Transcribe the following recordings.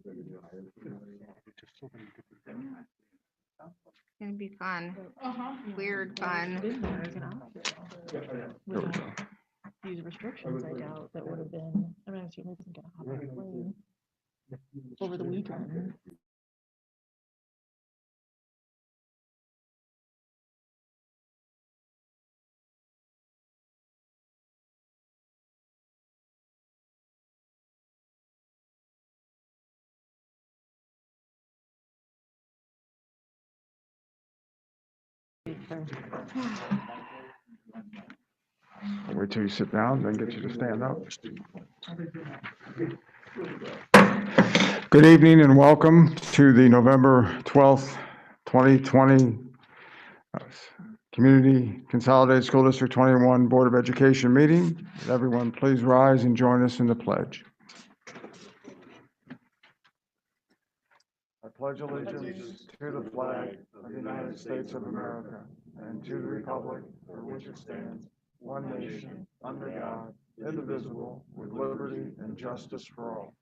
It's gonna be fun. Weird fun. These restrictions, I doubt that would have been. I mean, I certainly wasn't gonna hop on a plane over the weekend. I'll wait till you sit down, then get you to stand up. Good evening and welcome to the November 12th, 2020 Community Consolidated School District 21 Board of Education meeting. Everyone, please rise and join us in the pledge. I pledge allegiance to the flag of the United States of America and to the republic for which it stands, one nation, under God, indivisible, with liberty and justice for all.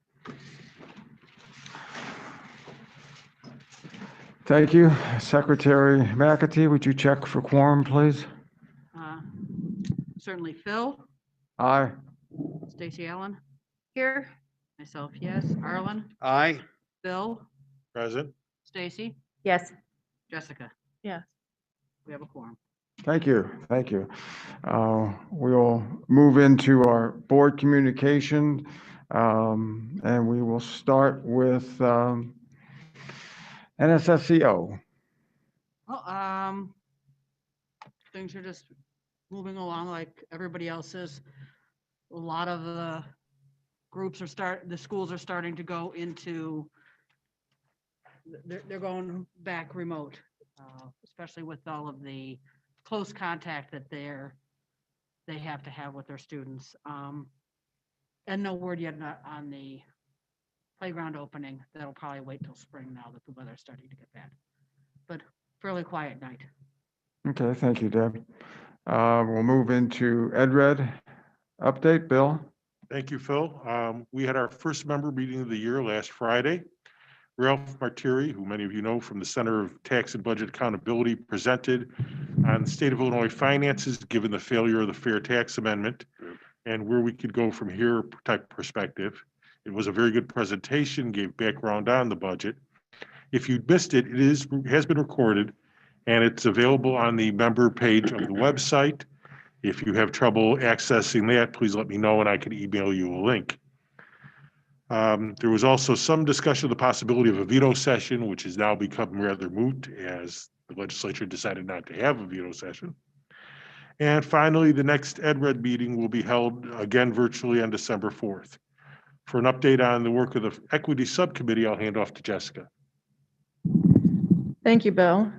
Thank you. Secretary McAtee, would you check for quorum, please? Certainly Phil, Aye. Stacy Allen, Here, myself, yes, Arlen, Aye. Bill, Present. Stacy, yes. Jessica. Yes. We have a quorum. Thank you. Thank you. We'll move into our board communication, and we will start with NSSCO. Well, things are just moving along like everybody else is. A lot of the groups the schools are starting to go into, they're going back remote, especially with all of the close contact that they have to have with their students. And no word yet on the playground opening. That'll probably wait till spring now that the weather's starting to get bad. But fairly quiet night. Okay, thank you, Deb. We'll move into EdRed update. Bill? Thank you, Phil. We had our first member meeting of the year last Friday. Ralph Martiri, who many of you know from the Center of Tax and Budget Accountability, presented on the state of Illinois finances given the failure of the Fair Tax Amendment and where we could go from here type perspective. It was a very good presentation, gave background on the budget. If you missed it, has been recorded and it's available on the member page of the website. If you have trouble accessing that, please let me know and I can email you a link. There was also some discussion of the possibility of a veto session, which has now become rather moot as the legislature decided not to have a veto session. And finally, the next EdRed meeting will be held again virtually on December 4th. For an update on the work of the Equity Subcommittee, I'll hand off to Jessica. Thank you, Bill.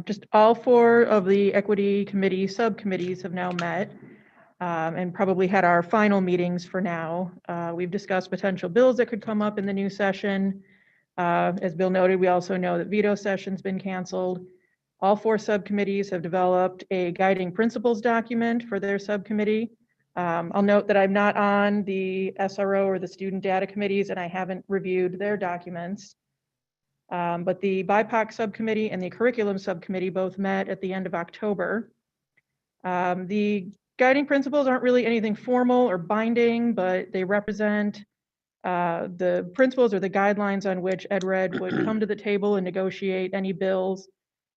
Just all four of the Equity Committee subcommittees have now met and probably had our final meetings for now. We've discussed potential bills that could come up in the new session. As Bill noted, we also know that veto session's been canceled. All four subcommittees have developed a guiding principles document for their subcommittee. I'll note that I'm not on the SRO or the student data committees and I haven't reviewed their documents. But the BIPOC subcommittee and the curriculum subcommittee both met at the end of October. The guiding principles aren't really anything formal or binding, but they represent the principles or the guidelines on which EdRed would come to the table and negotiate any bills,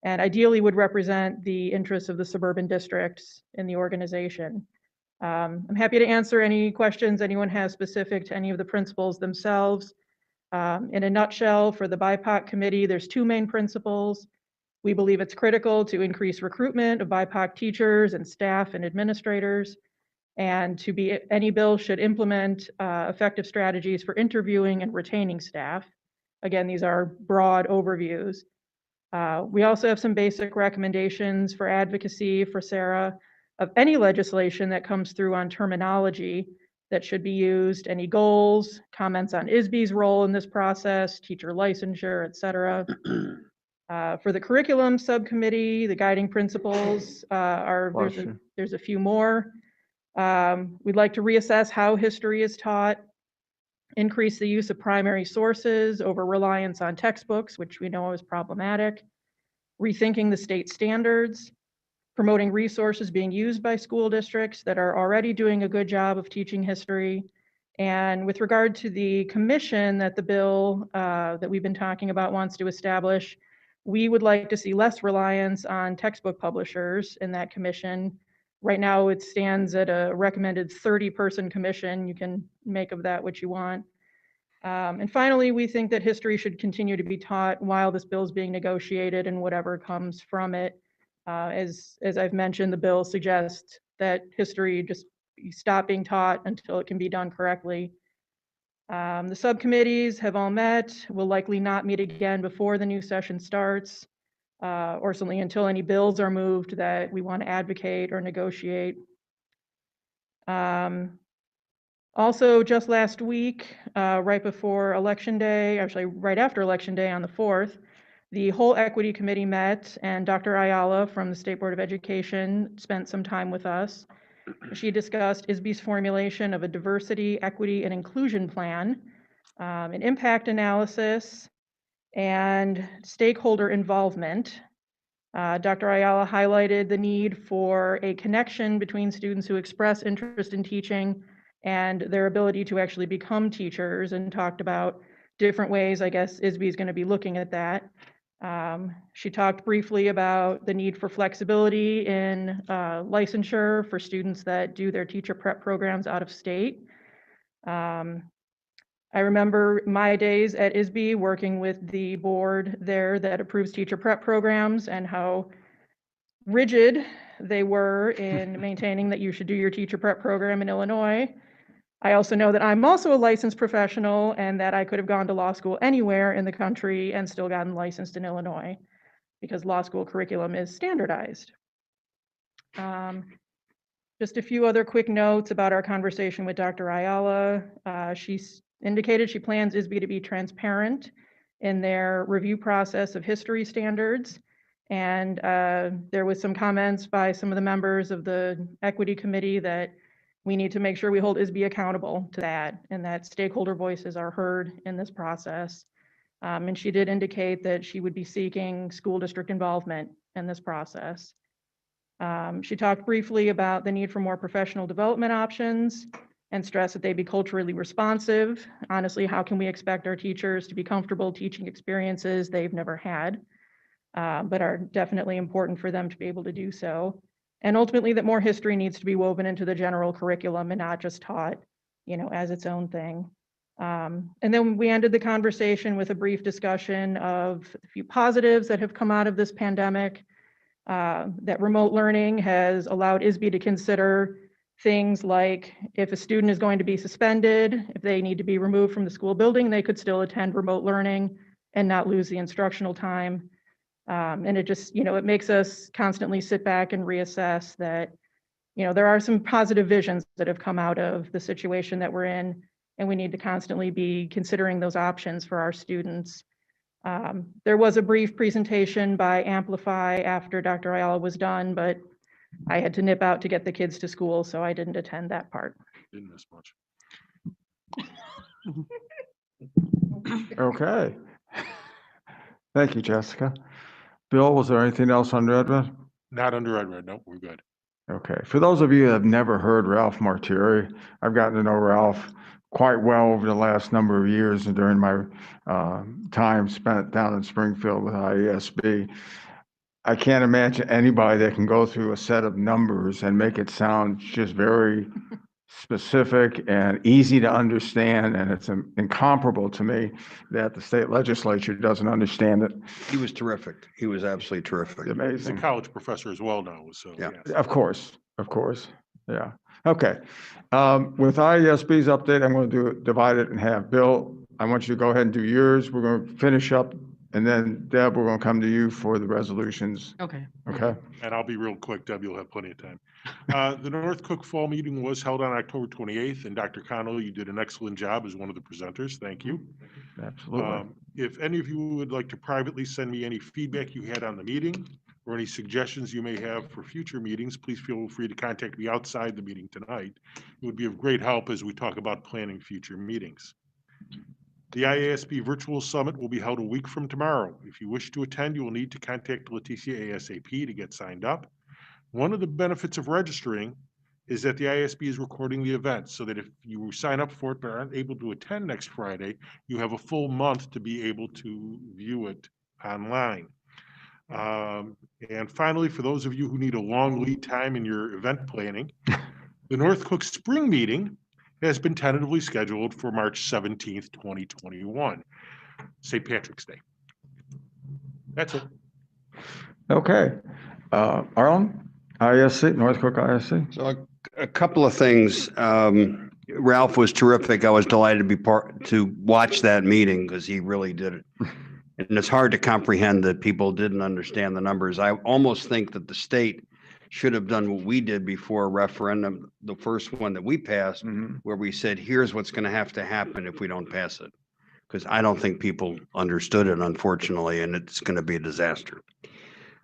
and ideally would represent the interests of the suburban districts in the organization. I'm happy to answer any questions anyone has specific to any of the principles themselves. In a nutshell, for the BIPOC committee, there's two main principles. We believe it's critical to increase recruitment of BIPOC teachers and staff and administrators, and any bill should implement effective strategies for interviewing and retaining staff. Again, these are broad overviews. We also have some basic recommendations for advocacy for Sarah of any legislation that comes through on terminology that should be used, any goals, comments on ISB's role in this process, teacher licensure, et cetera. For the curriculum subcommittee, the guiding principles there's a few more. We'd like to reassess how history is taught. increase the use of primary sources over reliance on textbooks, which we know is problematic, rethinking the state standards, promoting resources being used by school districts that are already doing a good job of teaching history. And with regard to the commission that the bill that we've been talking about wants to establish, we would like to see less reliance on textbook publishers in that commission. Right now, it stands at a recommended 30-person commission. You can make of that what you want. And finally, we think that history should continue to be taught while this bill is being negotiated and whatever comes from it. As I've mentioned, the bill suggests that history just stop being taught until it can be done correctly. The subcommittees have all met, will likely not meet again before the new session starts, or certainly until any bills are moved that we want to advocate or negotiate. Also, just last week, right before Election Day, actually right after Election Day on the 4th, the whole equity committee met, and Dr. Ayala from the State Board of Education spent some time with us. She discussed ISBE's formulation of a diversity, equity, and inclusion plan, an impact analysis, and stakeholder involvement. Dr. Ayala highlighted the need for a connection between students who express interest in teaching and their ability to actually become teachers, and talked about different ways, I guess, ISBE is going to be looking at that. She talked briefly about the need for flexibility in licensure for students that do their teacher prep programs out of state. I remember my days at ISBE working with the board there that approves teacher prep programs and how rigid they were in maintaining that you should do your teacher prep program in Illinois. I also know that I'm also a licensed professional and that I could have gone to law school anywhere in the country and still gotten licensed in Illinois because law school curriculum is standardized. Just a few other quick notes about our conversation with Dr. Ayala. She indicated she plans ISBE to be transparent in their review process of history standards. And there was some comments by some of the members of the equity committee that we need to make sure we hold ISBE accountable to that and that stakeholder voices are heard in this process. And she did indicate that she would be seeking school district involvement in this process. She talked briefly about the need for more professional development options and stressed that they be culturally responsive. Honestly, how can we expect our teachers to be comfortable teaching experiences they've never had, but are definitely important for them to be able to do so. And ultimately that more history needs to be woven into the general curriculum and not just taught, as its own thing. And then we ended the conversation with a brief discussion of a few positives that have come out of this pandemic, that remote learning has allowed ISBE to consider things like if a student is going to be suspended, if they need to be removed from the school building, they could still attend remote learning and not lose the instructional time. And it just, it makes us constantly sit back and reassess that, there are some positive visions that have come out of the situation that we're in, and we need to constantly be considering those options for our students. There was a brief presentation by Amplify after Dr. Ayala was done, but I had to nip out to get the kids to school, so I didn't attend that part. Didn't miss much. Okay. Thank you, Jessica. Bill, was there anything else on Redmond? Not under Ed Red. No, we're good. Okay. For those of you that have never heard Ralph Martiri, I've gotten to know Ralph quite well over the last number of years and during my time spent down in Springfield with IESB. I can't imagine anybody that can go through a set of numbers and make it sound just very specific and easy to understand, and it's incomparable to me that the state legislature doesn't understand it. He was terrific. He was absolutely terrific. He's a Amazing. college professor as well now, so. Yeah. yes. Of course. Yeah. Okay. With IESB's update, I'm going to divide it in half. Bill, I want you to go ahead and do yours. We're going to finish up, and then Deb, we're going to come to you for the resolutions. Okay. Okay. And I'll be real quick, Deb, you'll have plenty of time. The North Cook Fall Meeting was held on October 28th, and Dr. Connell, you did an excellent job as one of the presenters. Thank you. Absolutely. If any of you would like to privately send me any feedback you had on the meeting or any suggestions you may have for future meetings, please feel free to contact me outside the meeting tonight. It would be of great help as we talk about planning future meetings. The IASB Virtual Summit will be held a week from tomorrow. If you wish to attend, you will need to contact Leticia ASAP to get signed up. One of the benefits of registering is that the IASB is recording the event, so that if you sign up for it but aren't able to attend next Friday, you have a full month to be able to view it online. And finally, for those of you who need a long lead time in your event planning, the North Cook Spring Meeting has been tentatively scheduled for March 17th, 2021, St. Patrick's Day. That's it. Okay. Arlen, ISC, North Cook ISC. So a couple of things. Ralph was terrific. I was delighted to watch that meeting because he really did it. And it's hard to comprehend that people didn't understand the numbers. I almost think that the state should have done what we did before a referendum, the first one that we passed, where we said, here's what's going to happen if we don't pass it. Because I don't think people understood it, unfortunately, and it's going to be a disaster.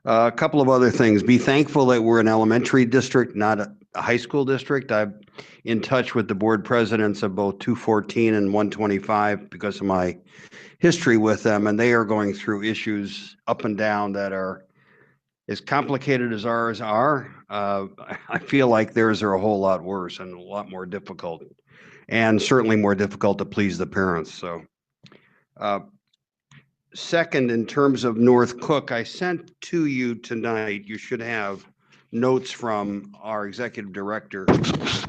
A couple of other things. Be thankful that we're an elementary district, not a high school district. I'm in touch with the board presidents of both 214 and 125 because of my history with them, and they are going through issues up and down that are as complicated as ours are. I feel like theirs are a whole lot worse and a lot more difficult, and certainly more difficult to please the parents. So, second, in terms of North Cook, I sent to you tonight, you should have notes from our executive director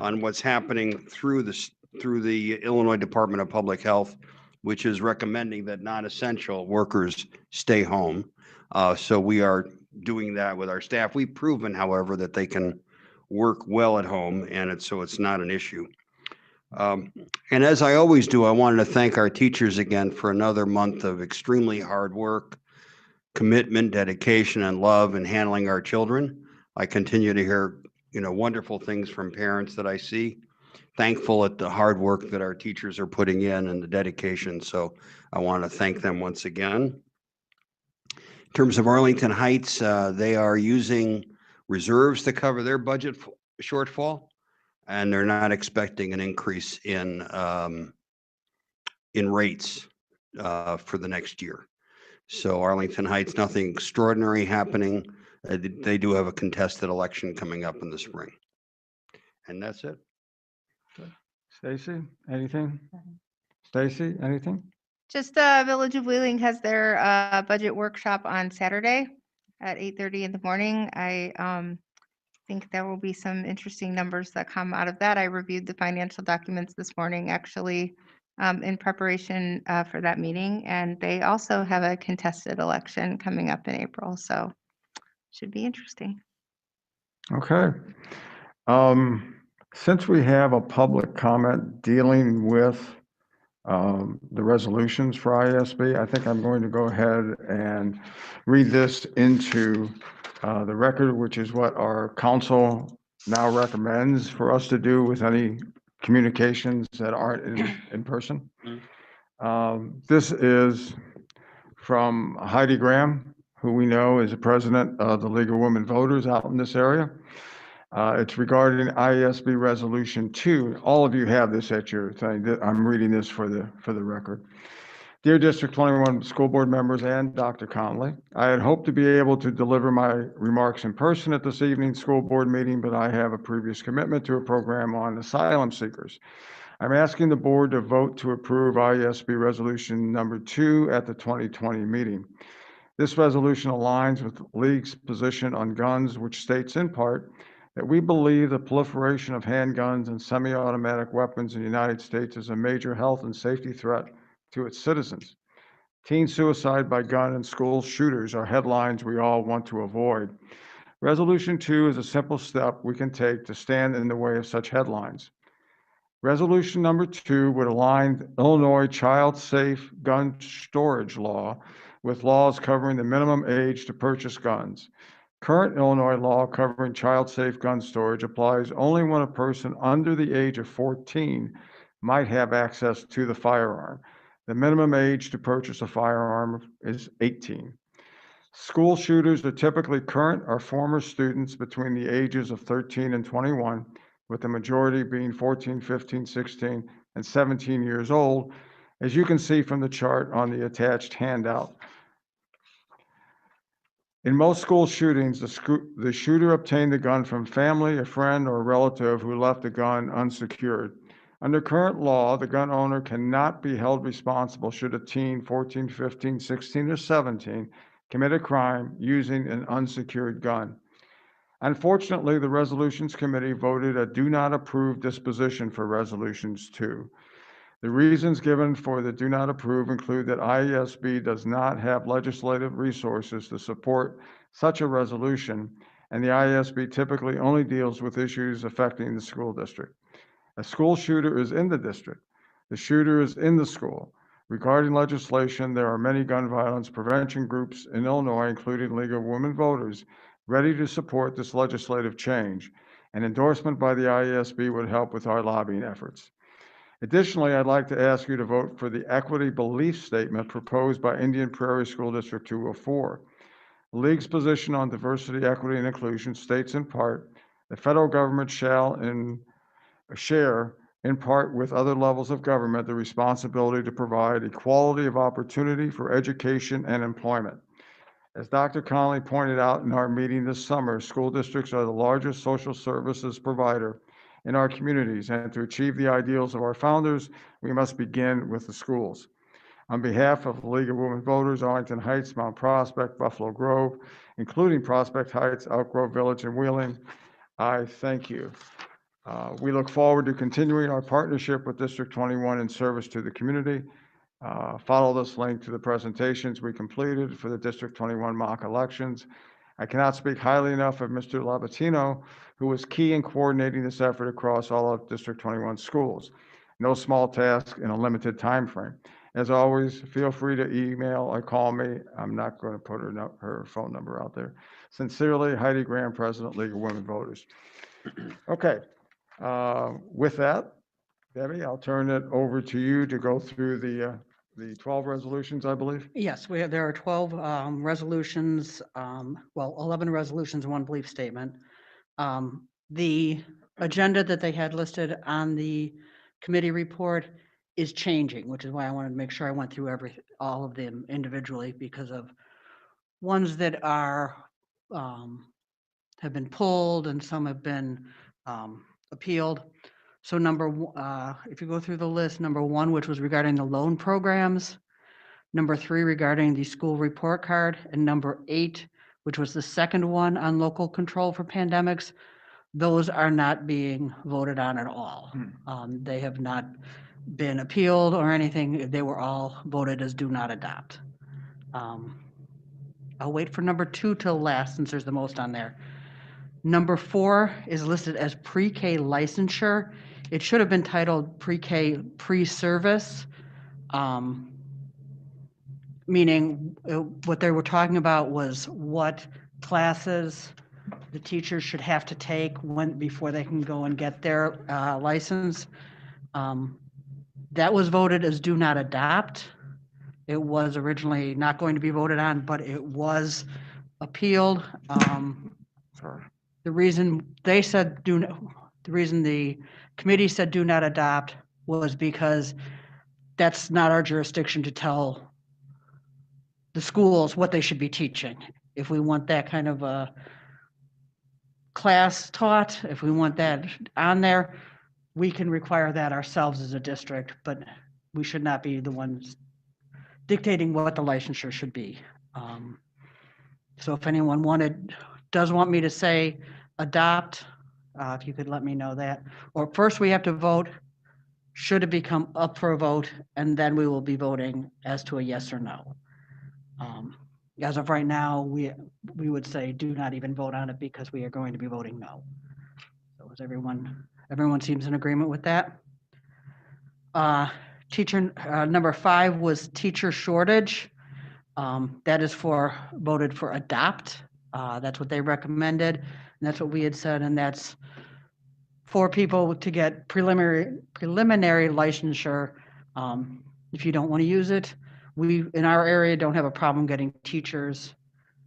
on what's happening through the Illinois Department of Public Health, which is recommending that non-essential workers stay home. So we are doing that with our staff. We've proven, however, that they can work well at home, and it's not an issue. And as I always do, I wanted to thank our teachers again for another month of extremely hard work, commitment, dedication, and love in handling our children. I continue to hear, wonderful things from parents that I see. Thankful at the hard work that our teachers are putting in and the dedication. So I want to thank them once again. In terms of Arlington Heights, they are using reserves to cover their budget shortfall, and they're not expecting an increase in rates for the next year. So Arlington Heights, nothing extraordinary happening. They do have a contested election coming up in the spring. And that's it. Stacy, anything? Stacy, anything? Just Village of Wheeling has their budget workshop on Saturday at 8:30 in the morning. I think there will be some interesting numbers that come out of that. I reviewed the financial documents this morning, actually, in preparation for that meeting. And they also have a contested election coming up in April, so should be interesting. Okay. Since we have a public comment dealing with the resolutions for ISB, I think I'm going to go ahead and read this into the record, which is what our council now recommends for us to do with any communications that aren't in person. This is from Heidi Graham, who we know is the president of the League of Women Voters out in this area. It's regarding IASB Resolution 2. All of you have this at your thing. I'm reading this for the record. Dear District 21 school board members and Dr. Conley, I had hoped to be able to deliver my remarks in person at this evening's school board meeting, but I have a previous commitment to a program on asylum seekers. I'm asking the board to vote to approve IASB Resolution number 2 at the 2020 meeting. This resolution aligns with the League's position on guns, which states in part that we believe the proliferation of handguns and semi-automatic weapons in the United States is a major health and safety threat to its citizens. Teen suicide by gun and school shooters are headlines we all want to avoid. Resolution 2 is a simple step we can take to stand in the way of such headlines. Resolution number 2 would align Illinois child safe gun storage law with laws covering the minimum age to purchase guns. Current Illinois law covering child-safe gun storage applies only when a person under the age of 14 might have access to the firearm. The minimum age to purchase a firearm is 18. School shooters are typically current or former students between the ages of 13 and 21, with the majority being 14, 15, 16, and 17 years old, as you can see from the chart on the attached handout. In most school shootings, the shooter obtained the gun from family, a friend, or a relative who left the gun unsecured. Under current law, the gun owner cannot be held responsible should a teen, 14, 15, 16, or 17, commit a crime using an unsecured gun. Unfortunately, the Resolutions Committee voted a do not approve disposition for Resolutions 2. The reasons given for the do not approve include that IESB does not have legislative resources to support such a resolution, and the IESB typically only deals with issues affecting the school district. A school shooter is in the district. The shooter is in the school. Regarding legislation, there are many gun violence prevention groups in Illinois, including League of Women Voters, ready to support this legislative change. An endorsement by the IESB would help with our lobbying efforts. Additionally, I'd like to ask you to vote for the equity belief statement proposed by Indian Prairie School District 204. The League's position on diversity, equity, and inclusion states in part, the federal government shall share in part with other levels of government the responsibility to provide equality of opportunity for education and employment. As Dr. Connolly pointed out in our meeting this summer, school districts are the largest social services provider in our communities, and to achieve the ideals of our founders, we must begin with the schools. On behalf of the League of Women Voters, Arlington Heights, Mount Prospect, Buffalo Grove, including Prospect Heights, Elk Grove Village, and Wheeling, I thank you. We look forward to continuing our partnership with District 21 in service to the community. Follow this link to the presentations we completed for the District 21 mock elections. I cannot speak highly enough of Mr. Labatino, who was key in coordinating this effort across all of District 21 schools. No small task in a limited time frame. As always, feel free to email or call me. I'm not going to put her phone number out there. Sincerely, Heidi Graham, President, League of Women Voters. Okay, with that, Debbie, I'll turn it over to you to go through the 12 resolutions, I believe. Yes, there are 12 resolutions, 11 resolutions, and one belief statement. The agenda that they had listed on the committee report is changing, which is why I wanted to make sure I went through all of them individually, because of ones that are have been pulled and some have been appealed. So if you go through the list, number 1, which was regarding the loan programs, number 3 regarding the school report card, and number 8, which was the second one on local control for pandemics, those are not being voted on at all. They have not been appealed or anything. They were all voted as do not adopt. I'll wait for number 2 till last, since there's the most on there. Number 4 is listed as pre-K licensure. It should have been titled pre-K pre-service, meaning what they were talking about was what classes the teachers should have to take before they can go and get their license. That was voted as do not adopt. It was originally not going to be voted on, but it was appealed. The reason the committee said do not adopt was because that's not our jurisdiction to tell the schools what they should be teaching. If we want that kind of a class taught, if we want that on there, we can require that ourselves as a district, but we should not be the ones dictating what the licensure should be. So if anyone does want me to say adopt, if you could let me know that. Or first we have to vote, should it become up for a vote, and then we will be voting as to a yes or no. As of right now, we would say do not even vote on it because we are going to be voting no. So is everyone seems in agreement with that? Number 5 was teacher shortage. That is voted for adopt. That's what they recommended, and that's what we had said, and that's for people to get preliminary licensure. If you don't want to use it, we in our area don't have a problem getting teachers,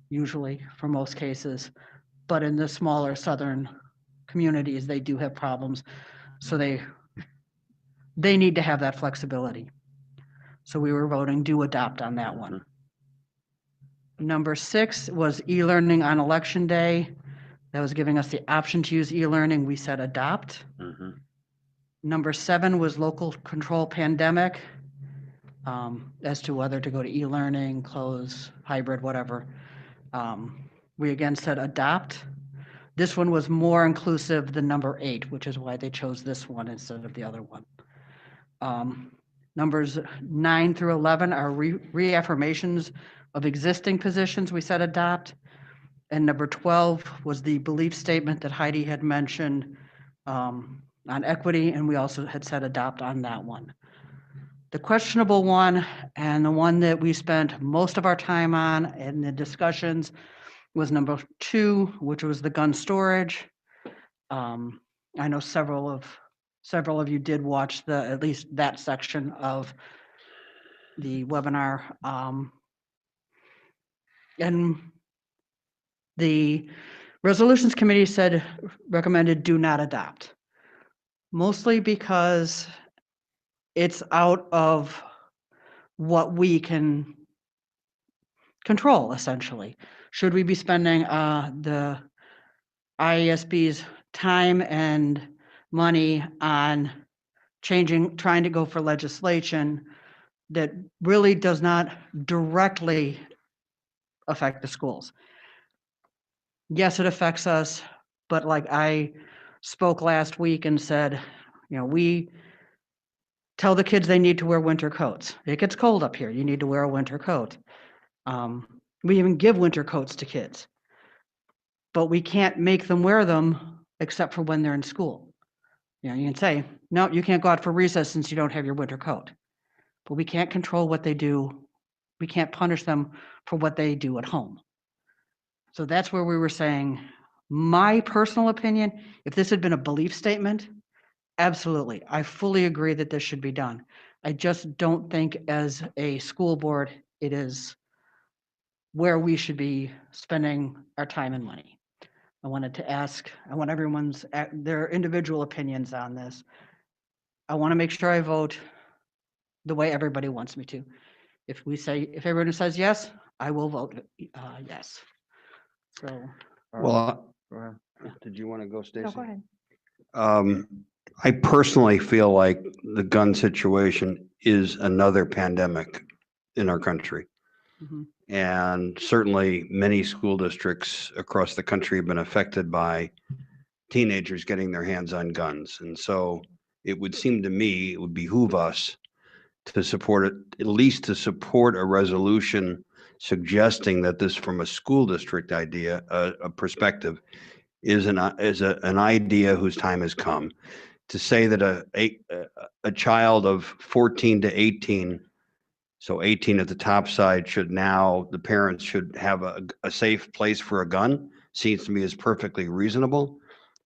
usually for most cases, but in the smaller southern communities, they do have problems. So they need to have that flexibility. So we were voting do adopt on that one. Number 6 was e-learning on election day. That was giving us the option to use e-learning. We said adopt. Mhm. Number 7 was local control pandemic, as to whether to go to e-learning, close, hybrid, whatever. We again said adopt. This one was more inclusive than number 8, which is why they chose this one instead of the other one. Numbers 9 through 11 are reaffirmations of existing positions. We said adopt. And number 12 was the belief statement that Heidi had mentioned on equity, and we also had said adopt on that one. The questionable one, and the one that we spent most of our time on in the discussions, was number 2, which was the gun storage. I know several of you did watch at least that section of the webinar. And the resolutions committee recommended do not adopt. Mostly because it's out of what we can control, essentially. Should we be spending the IASB's time and money on trying to go for legislation that really does not directly affect the schools? Yes, it affects us, but like I spoke last week and said, we tell the kids they need to wear winter coats. It gets cold up here. You need to wear a winter coat. We even give winter coats to kids, but we can't make them wear them except for when they're in school. You can say, no, you can't go out for recess since you don't have your winter coat, but we can't control what they do. We can't punish them for what they do at home. So that's where we were saying, my personal opinion, if this had been a belief statement, absolutely, I fully agree that this should be done. I just don't think as a school board, it is where we should be spending our time and money. I wanted to ask, I want everyone's, their individual opinions on this. I want to make sure I vote the way everybody wants me to. If everyone says yes, I will vote yes. So. Well, Go ahead. did you want to go, Stacy? No, go ahead. I personally feel like the gun situation is another pandemic in our country. Mhm. And certainly many school districts across the country have been affected by teenagers getting their hands on guns. And so it would seem to me, it would behoove us to support it, at least to support a resolution suggesting that this, from a school district idea, a perspective, is an idea whose time has come. To say that a child of 14 to 18, so 18 at the top side, the parents should have a safe place for a gun, seems to me is perfectly reasonable.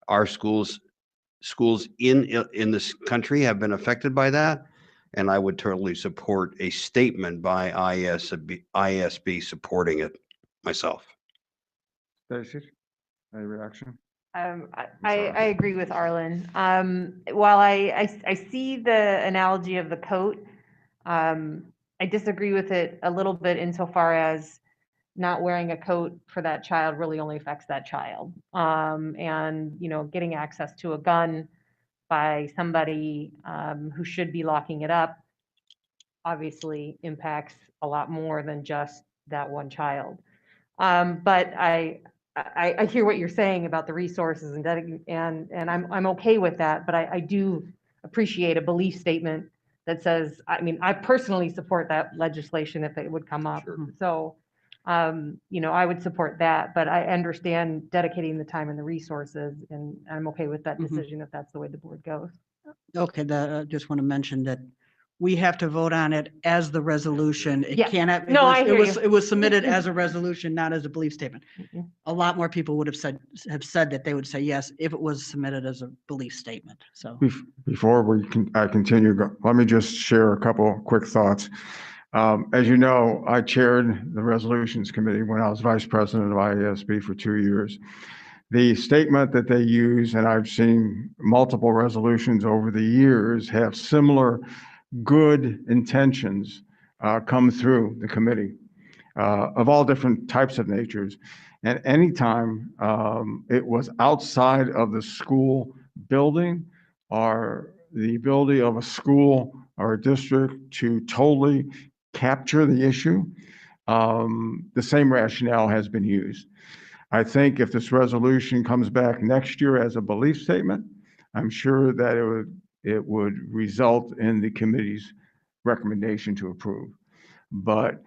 Our schools in this country have been affected by that, and I would totally support a statement by ISB supporting it myself. Stacy, any reaction? I agree with Arlen. While I see the analogy of the coat, I disagree with it a little bit insofar as not wearing a coat for that child really only affects that child. And, getting access to a gun by somebody who should be locking it up obviously impacts a lot more than just that one child. But I hear what you're saying about the resources and I'm okay with that, but I do appreciate a belief statement that says, I personally support that legislation if it would come up. Sure. So, I would support that, but I understand dedicating the time and the resources, and I'm okay with that decision if that's the way the board goes. Okay, I just want to mention that we have to vote on it as the resolution. It Yeah. cannot. No, I hear you. It was submitted as a resolution, not as a belief statement. Mhm. A lot more people would have said that they would say yes if it was submitted as a belief statement. So. Before I continue, let me just share a couple quick thoughts. As you know, I chaired the resolutions committee when I was vice president of IASB for 2 years. The statement that they use, and I've seen multiple resolutions over the years, have similar good intentions come through the committee of all different types of natures. And anytime it was outside of the school building or the ability of a school or a district to totally capture the issue, the same rationale has been used. I think if this resolution comes back next year as a belief statement, I'm sure that it would result in the committee's recommendation to approve. But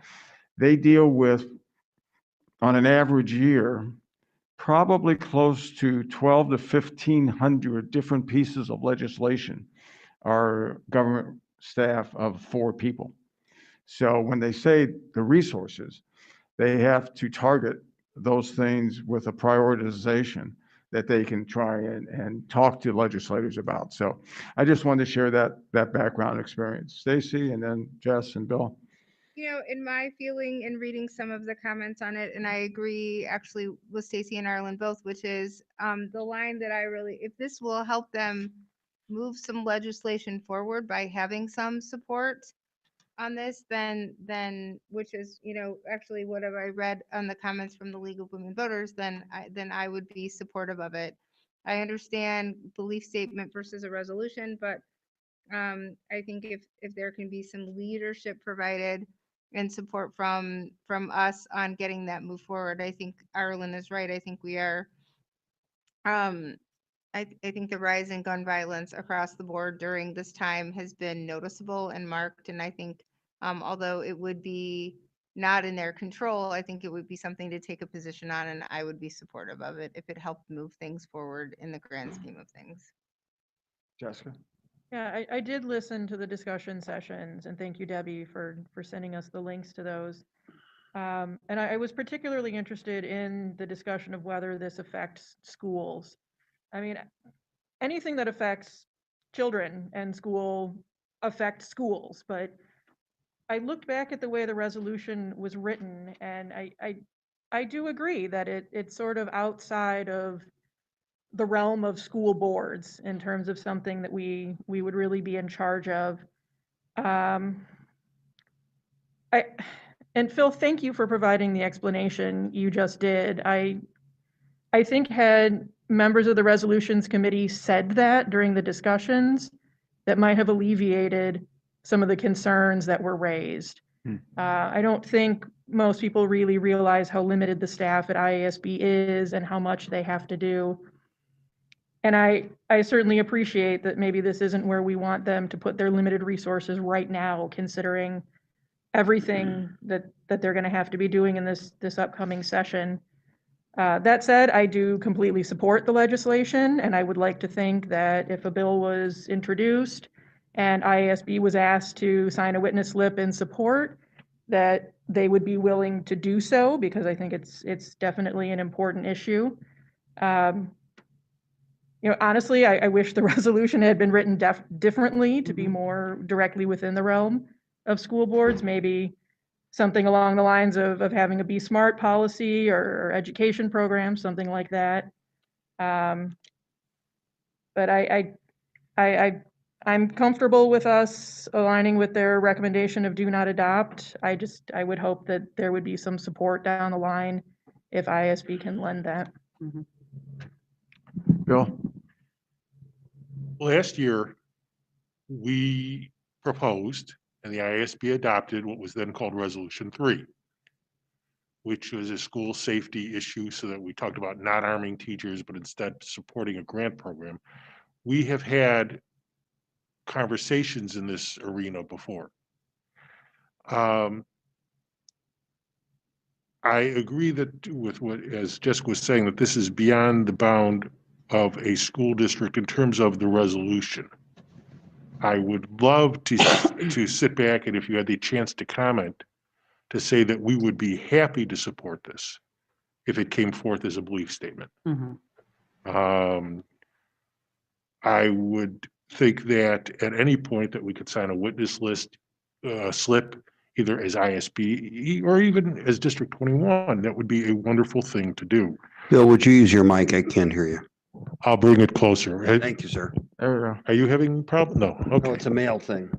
they deal with, on an average year, probably close to 12 to 1,500 different pieces of legislation, our government staff of 4 people. So when they say the resources, they have to target those things with a prioritization that they can try and talk to legislators about. So I just wanted to share that background experience. Stacy, and then Jess and Bill. You know, in my feeling in reading some of the comments on it, and I agree actually with Stacy and Arlen both, which is the line that I really, if this will help them move some legislation forward by having some support on this, then which is, you know, actually what have I read on the comments from the League of Women Voters, then I would be supportive of it. I understand belief statement versus a resolution, but I think if there can be some leadership provided and support from us on getting that move forward, I think Arlen is right. I think we are, I think the rise in gun violence across the board during this time has been noticeable and marked. And I think although it would be not in their control, I think it would be something to take a position on, and I would be supportive of it if it helped move things forward in the grand scheme of things. Jessica? Yeah, I did listen to the discussion sessions, and thank you, Debbie, for sending us the links to those. And I was particularly interested in the discussion of whether this affects schools. I mean, anything that affects children and school affects schools, but I looked back at the way the resolution was written, and I do agree that it's sort of outside of the realm of school boards in terms of something that we would really be in charge of. And Phil, thank you for providing the explanation you just did. I think had members of the resolutions committee said that during the discussions, that might have alleviated some of the concerns that were raised. I don't think most people really realize how limited the staff at IASB is and how much they have to do. And I certainly appreciate that maybe this isn't where we want them to put their limited resources right now, considering everything that they're going to have to be doing in this upcoming session. That said, I do completely support the legislation, and I would like to think that if a bill was introduced and IASB was asked to sign a witness slip in support, that they would be willing to do so, because I think it's definitely an important issue. You know, honestly, I wish the resolution had been written differently to be more directly within the realm of school boards, maybe something along the lines of having a Be Smart policy or education program, something like that. But I'm comfortable with us aligning with their recommendation of do not adopt. I would hope that there would be some support down the line if ISB can lend that. Bill? Last year, we proposed and the ISB adopted what was then called Resolution 3, which was a school safety issue, so that we talked about not arming teachers, but instead supporting a grant program. We have had conversations in this arena before. I agree that with what, as Jessica was saying, that this is beyond the bound of a school district in terms of the resolution. I would love to sit back, and if you had the chance to comment, to say that we would be happy to support this if it came forth as a belief statement. I would think that at any point that we could sign a witness list slip, either as ISB or even as District 21, that would be a wonderful thing to do. Bill, would you use your mic? I can't hear you. I'll bring it closer. Thank you, sir. There we go. Are you having a problem? No. No, Okay. it's a male thing.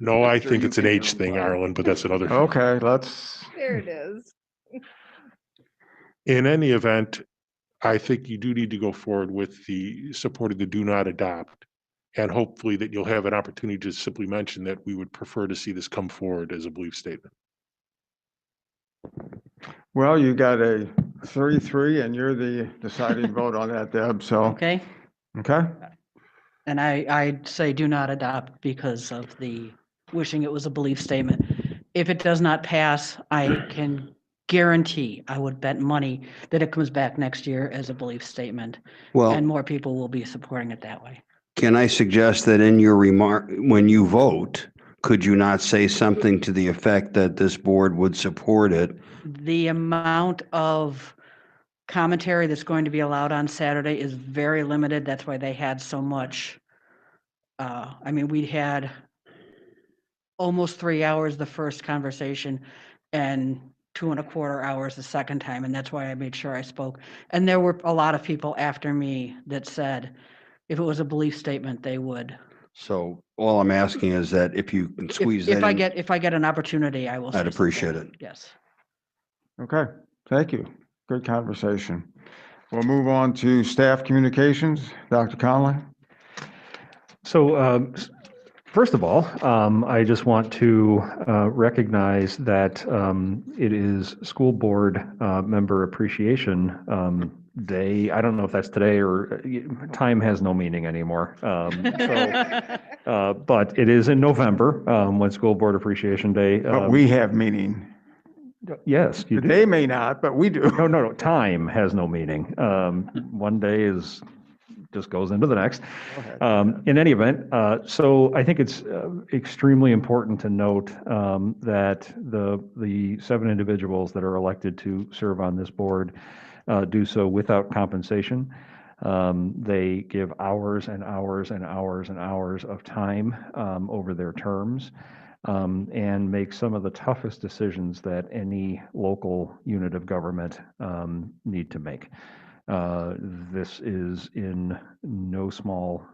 No, I Sure think you it's an can age thing, verify. Arlen, but that's another. Okay, let's, There it is. In any event, I think you do need to go forward with the support of the do not adopt. And hopefully that you'll have an opportunity to simply mention that we would prefer to see this come forward as a belief statement. well, you got a 3-3 and you're the deciding vote on that, Deb, so, Okay, okay? and I'd say do not adopt because of the wishing it was a belief statement. If it does not pass, I can guarantee, I would bet money that it comes back next year as a belief statement. Well, And more people will be supporting it that way. can I suggest that in your remark, when you vote, could you not say something to the effect that this board would support it? The amount of commentary that's going to be allowed on Saturday is very limited. That's why they had so much. I mean, we had almost 3 hours the first conversation and 2.25 hours the second time. And that's why I made sure I spoke. And there were a lot of people after me that said, if it was a belief statement, they would. So all I'm asking is that if you can squeeze If that in. if I get an opportunity, I will. say I'd appreciate something. it. Yes. Okay, thank you. Good conversation. We'll move on to staff communications. Dr. Conley? So, first of all, I just want to recognize that it is School Board Member Appreciation Day. I don't know if that's today or time has no meaning anymore. But it is in November when School Board Appreciation Day. But we have meaning. Yes, you do. They may not, but we do. No. Time has no meaning. One day just goes into the next. In any event, so I think it's extremely important to note that the 7 individuals that are elected to serve on this board do so without compensation. They give hours and hours and hours and hours of time over their terms. And make some of the toughest decisions that any local unit of government need to make. This is in no small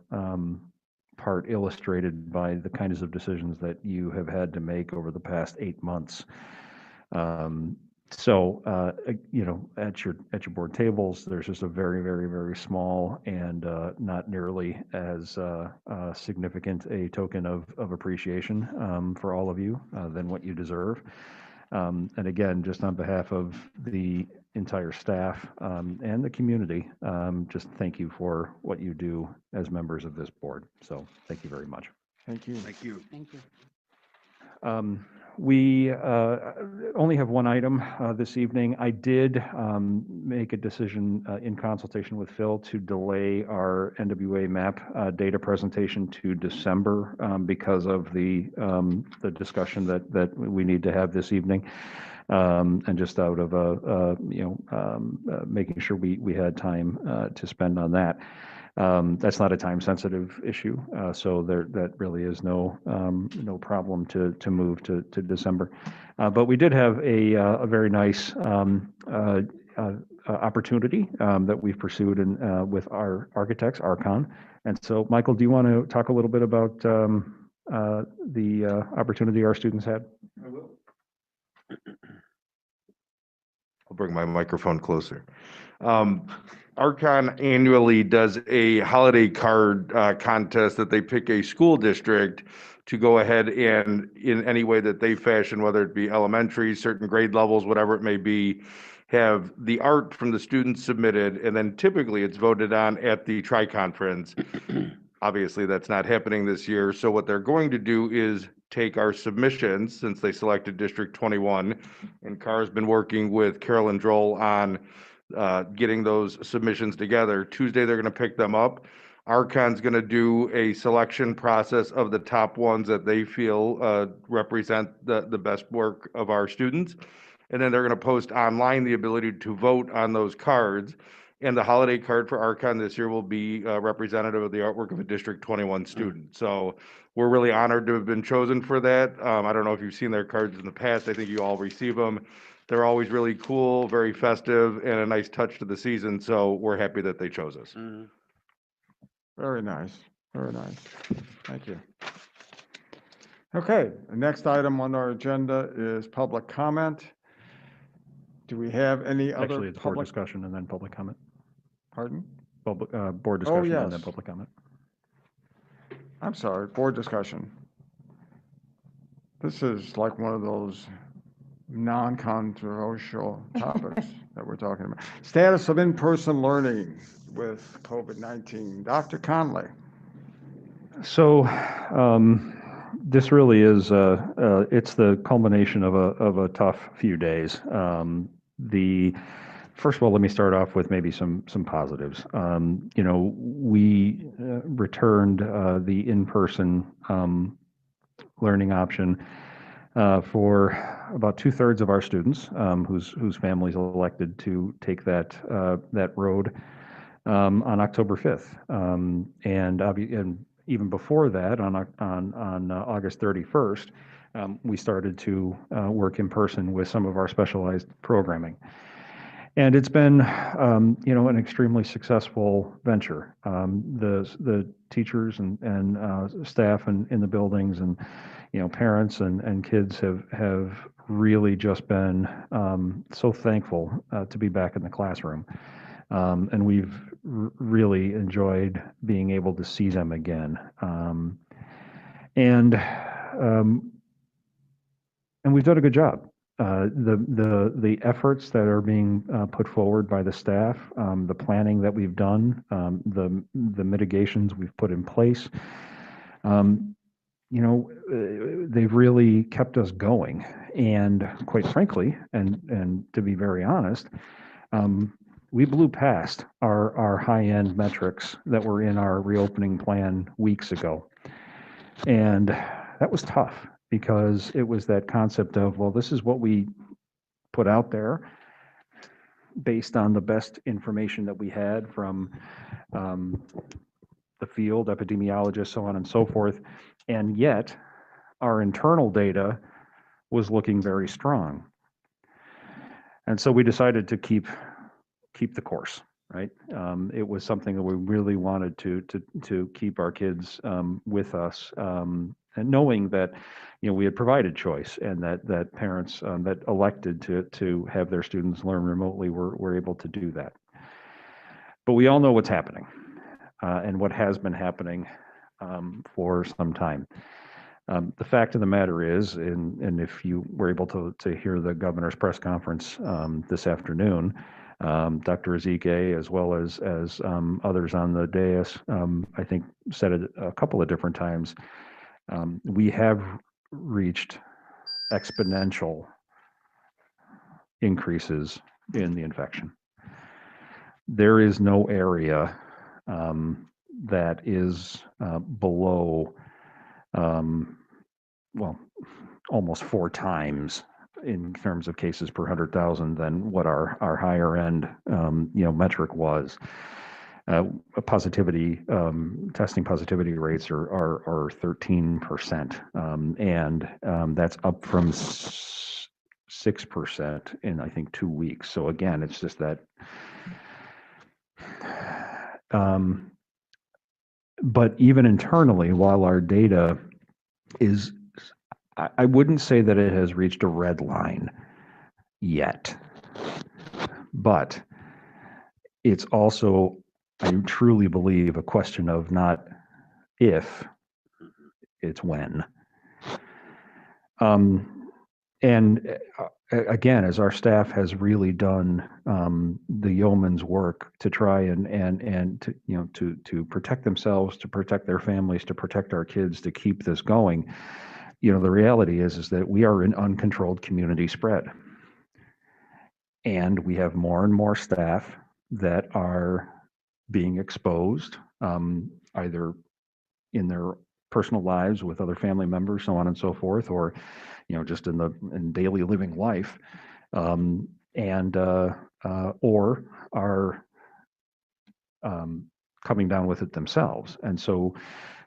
part illustrated by the kinds of decisions that you have had to make over the past 8 months. At your board tables, there's just a very, very, very small and not nearly as significant a token of appreciation for all of you than what you deserve. And again, just on behalf of the entire staff and the community, just thank you for what you do as members of this board. So thank you very much. Thank you. Thank you. Thank you. We only have one item this evening. I did make a decision in consultation with Phil to delay our NWA map data presentation to December because of the discussion that we need to have this evening. And just out of making sure we had time to spend on that. That's not a time-sensitive issue, so that really is no problem to move to December. But we did have a very nice opportunity that we've pursued with our architects, Archon. And so, Michael, do you want to talk a little bit about the opportunity our students had? I will. I'll bring my microphone closer. Archon annually does a holiday card contest that they pick a school district to go ahead and in any way that they fashion, whether it be elementary, certain grade levels, whatever it may be, have the art from the students submitted, and then typically it's voted on at the tri-conference. Obviously, that's not happening this year. So what they're going to do is take our submissions, since they selected District 21, and Carr's been working with Carolyn Droll on getting those submissions together. Tuesday, they're going to pick them up. Archon's going to do a selection process of the top ones that they feel represent the best work of our students. And then they're going to post online the ability to vote on those cards. And the holiday card for Archon this year will be representative of the artwork of a District 21 student. So we're really honored to have been chosen for that. I don't know if you've seen their cards in the past. I think you all receive them. They're always really cool, very festive, and a nice touch to the season. So we're happy that they chose us. Very nice, very nice. Thank you. Okay, the next item on our agenda is public comment. Do we have any other Actually, it's board public, discussion and then public comment. pardon? Public, board discussion and then yes. public comment. I'm sorry, board discussion. This is like one of those non-controversial topics that we're talking about. Status of in-person learning with COVID-19. Dr. Conley. So this really is, it's the culmination of a tough few days. First of all, let me start off with maybe some positives. We returned the in-person learning option for about 2/3 of our students whose families elected to take that road on October 5th. And even before that, on August 31st, we started to work in person with some of our specialized programming. And it's been, an extremely successful venture. The teachers and staff in the buildings and, parents and kids have really just been so thankful to be back in the classroom. And we've really enjoyed being able to see them again. And we've done a good job. The efforts that are being put forward by the staff, the planning that we've done, the mitigations we've put in place, they've really kept us going. And quite frankly, and to be very honest, we blew past our high-end metrics that were in our reopening plan weeks ago. And that was tough because it was that concept of, well, this is what we put out there based on the best information that we had from the field, epidemiologists, so on and so forth. And yet our internal data was looking very strong. And so we decided to keep the course, right? It was something that we really wanted to keep our kids with us, and knowing that, we had provided choice and that parents that elected to have their students learn remotely were able to do that. But we all know what's happening, and what has been happening for some time. The fact of the matter is, and if you were able to hear the governor's press conference this afternoon, Dr. Ezike, as well as others on the dais, I think said it a couple of different times, we have reached exponential increases in the infection. There is no area that is below, almost 4 times in terms of cases per 100,000 than what our higher end, metric was. Testing positivity rates are 13%, and that's up from 6% in, I think, 2 weeks. So again, it's just that. But even internally, while our data is, I wouldn't say that it has reached a red line yet, but it's also, I truly believe, a question of not if, it's when. And again, as our staff has really done the yeoman's work to try and to protect themselves, to protect their families, to protect our kids, to keep this going, the reality is that we are in uncontrolled community spread. And we have more and more staff that are being exposed, either in their personal lives with other family members, so on and so forth, or just in daily living life, or are coming down with it themselves. And so,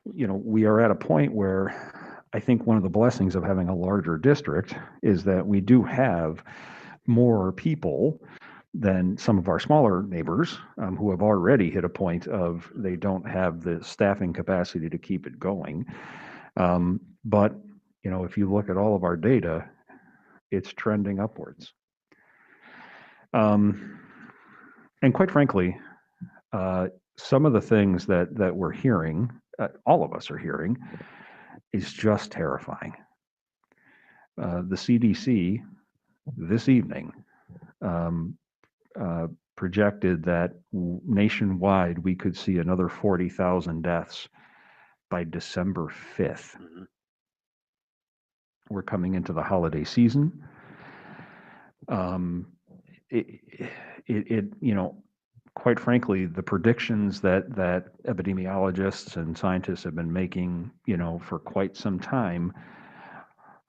we are at a point where I think one of the blessings of having a larger district is that we do have more people than some of our smaller neighbors who have already hit a point of they don't have the staffing capacity to keep it going. But if you look at all of our data, it's trending upwards. And quite frankly, some of the things that we're hearing, all of us are hearing, is just terrifying. The CDC this evening projected that nationwide we could see another 40,000 deaths by December 5th. We're coming into the holiday season. Quite frankly, the predictions that epidemiologists and scientists have been making, for quite some time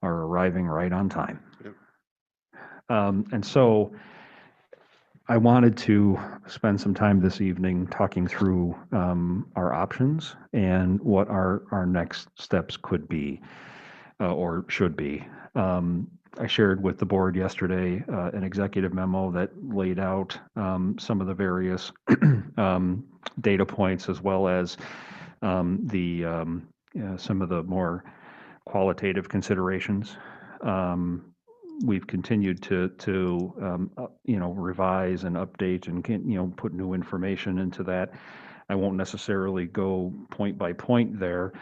are arriving right on time. Yep. And so I wanted to spend some time this evening talking through our options and what our next steps could be or should be. I shared with the board yesterday an executive memo that laid out some of the various data points as well as some of the more qualitative considerations. We've continued to revise and update and put new information into that. I won't necessarily go point by point there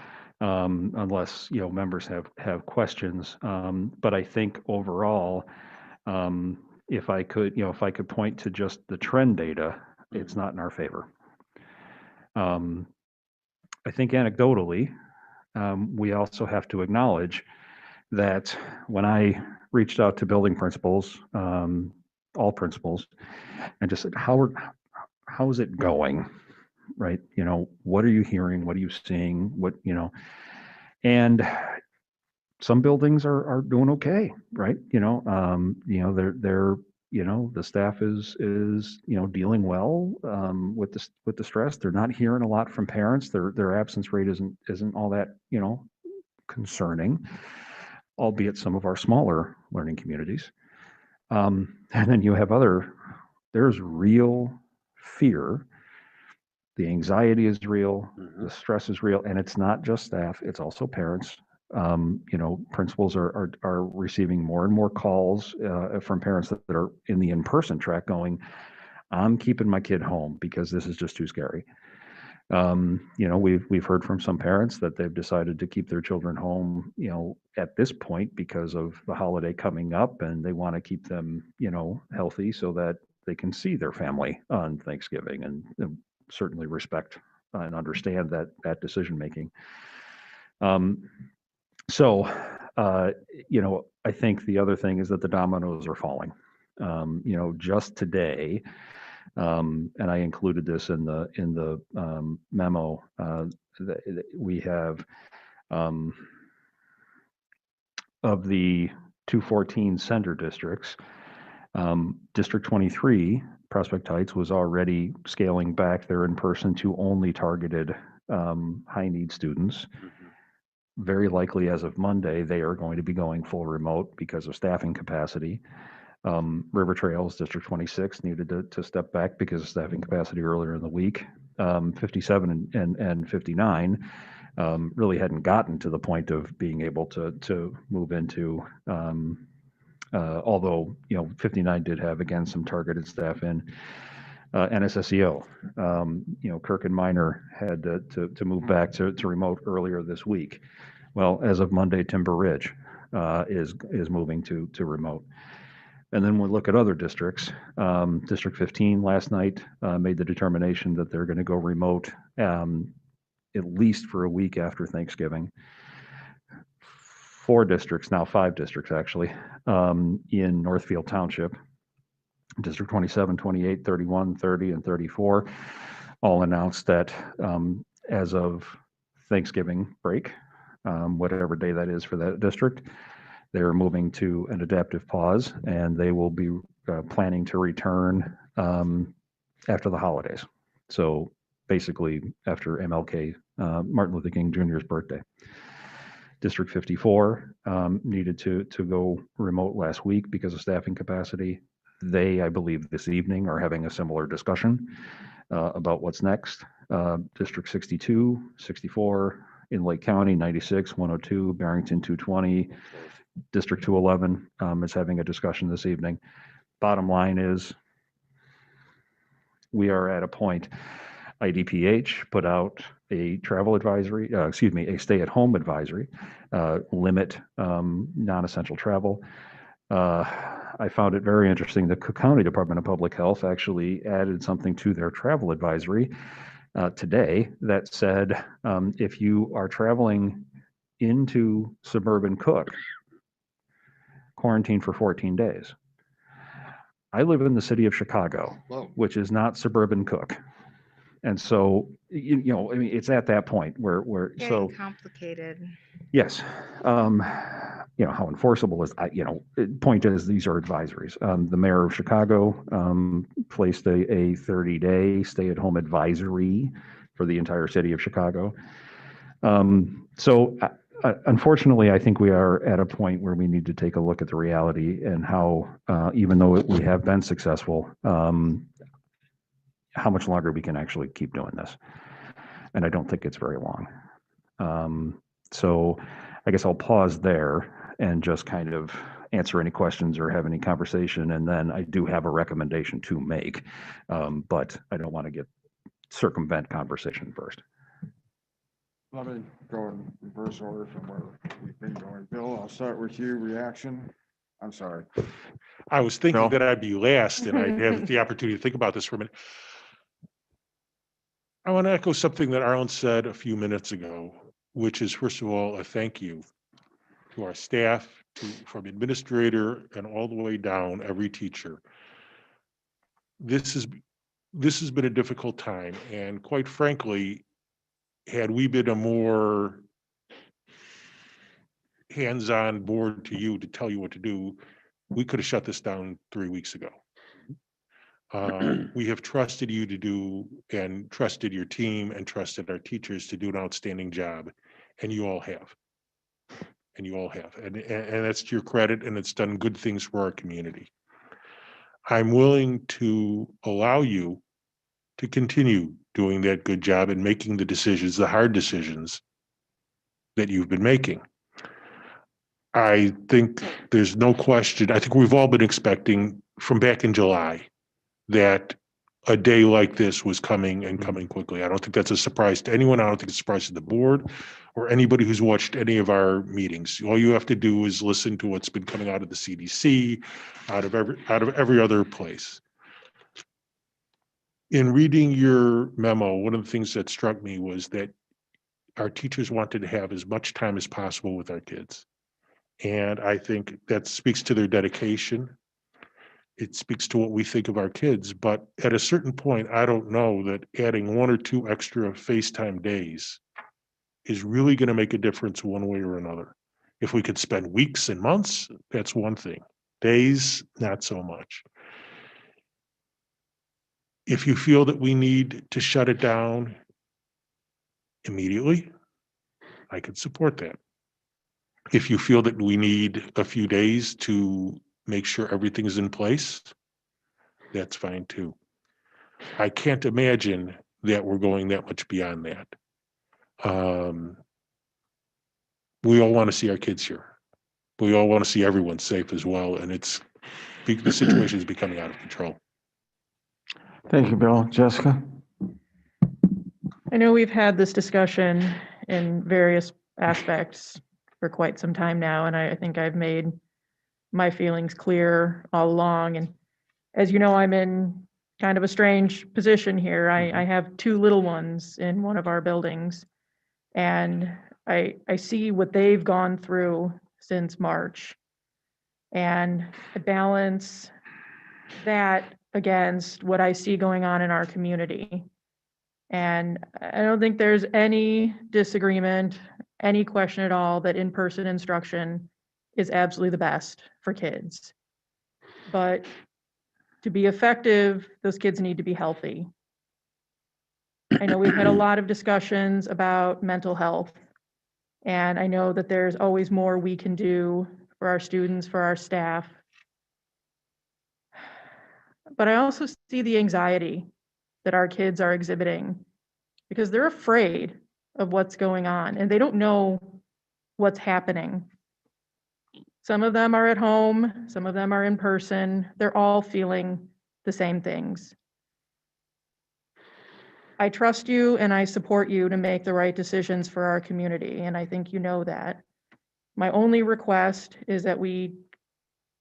unless members have questions. But I think overall, if I could point to just the trend data, it's not in our favor. I think anecdotally, we also have to acknowledge that when I reached out to building principals, all principals, and just said, how is it going? Right? What are you hearing? What are you seeing? And some buildings are doing okay, right? They're the staff is dealing well with the stress. They're not hearing a lot from parents. Their absence rate isn't all that concerning, albeit some of our smaller learning communities. And then you have there's real fear. The anxiety is real, the stress is real, and it's not just staff, it's also parents. Principals are receiving more and more calls from parents that are in the in-person track going, I'm keeping my kid home because this is just too scary. We've heard from some parents that they've decided to keep their children home, at this point because of the holiday coming up, and they want to keep them, healthy so that they can see their family on Thanksgiving, and certainly respect and understand that decision making. So I think the other thing is that the dominoes are falling. Just today, and I included this in the memo, that we have of the 214 sender districts, District 23, Prospect Heights, was already scaling back their in-person to only targeted high-need students. Very likely as of Monday, they are going to be going full remote because of staffing capacity. River Trails, District 26, needed to step back because of staffing capacity earlier in the week. 57 and 59 really hadn't gotten to the point of being able to move into, although 59 did have, again, some targeted staff in. NSSEO, Kirk and Minor had to move back to remote earlier this week. Well, as of Monday, Timber Ridge is moving to remote. And then we look at other districts. District 15 last night made the determination that they're going to go remote at least for a week after Thanksgiving. 5 districts actually, in Northfield Township, District 27, 28, 31, 30, and 34, all announced that as of Thanksgiving break, whatever day that is for that district, they're moving to an adaptive pause, and they will be planning to return after the holidays. So basically after MLK, Martin Luther King Jr.'s birthday. District 54 needed to go remote last week because of staffing capacity. They, I believe, this evening are having a similar discussion about what's next. District 62, 64, in Lake County, 96, 102, Barrington, 220, District 211 is having a discussion this evening. Bottom line is, we are at a point, IDPH put out a travel advisory, a stay-at-home advisory, limit non-essential travel. I found it very interesting. The Cook County Department of Public Health actually added something to their travel advisory today that said, if you are traveling into suburban Cook, quarantine for 14 days. I live in the city of Chicago, which is not suburban Cook. And so, I mean, it's at that point where so, Getting complicated. yes. How enforceable is, point is, these are advisories. The mayor of Chicago placed a 30-day stay-at-home advisory for the entire city of Chicago. Unfortunately, I think we are at a point where we need to take a look at the reality and how, even though we have been successful, how much longer we can actually keep doing this. And I don't think it's very long. So I guess I'll pause there and just kind of answer any questions or have any conversation. And then I do have a recommendation to make, but I don't want to circumvent conversation first. Let me go in reverse order from where we've been going. Bill, I'll start with you. Reaction? I'm sorry. I was thinking No. that I'd be last and I'd have the opportunity to think about this for a minute. I want to echo something that Arlen said a few minutes ago, which is, first of all, a thank you to our staff, from administrator and all the way down, every teacher. This has been a difficult time, and quite frankly, had we been a more hands-on board to you to tell you what to do, we could have shut this down 3 weeks ago. We have trusted you to do, and trusted your team, and trusted our teachers to do an outstanding job, and you all have. And you all have, and that's to your credit, and it's done good things for our community. I'm willing to allow you to continue doing that good job and making the decisions, the hard decisions that you've been making. I think there's no question, I think we've all been expecting from back in July that a day like this was coming and coming quickly. I don't think that's a surprise to anyone. I don't think it's a surprise to the board or anybody who's watched any of our meetings. All you have to do is listen to what's been coming out of the CDC, out of every other place. In reading your memo, one of the things that struck me was that our teachers wanted to have as much time as possible with our kids. And I think that speaks to their dedication. It speaks to what we think of our kids, but at a certain point, I don't know that adding 1 or 2 extra FaceTime days is really going to make a difference one way or another. If we could spend weeks and months, that's one thing. Days, not so much. If you feel that we need to shut it down immediately, I could support that. If you feel that we need a few days to make sure everything is in place, that's fine too. I can't imagine that we're going that much beyond that. We all want to see our kids here. We all want to see everyone safe as well, and the situation is becoming out of control. Thank you, Bill. Jessica? I know we've had this discussion in various aspects for quite some time now, and I think I've made my feelings clear all along. And as you know, I'm in kind of a strange position here. I have 2 little ones in one of our buildings, and I see what they've gone through since March. And I balance that against what I see going on in our community. And I don't think there's any disagreement, any question at all that in-person instruction is absolutely the best for kids. But to be effective, those kids need to be healthy. I know we've had a lot of discussions about mental health, and I know that there's always more we can do for our students, for our staff. But I also see the anxiety that our kids are exhibiting because they're afraid. of what's going on, and they don't know what's happening. Some of them are at home, some of them are in person. They're all feeling the same things. I trust you and I support you to make the right decisions for our community, and I think you know that. My only request is that we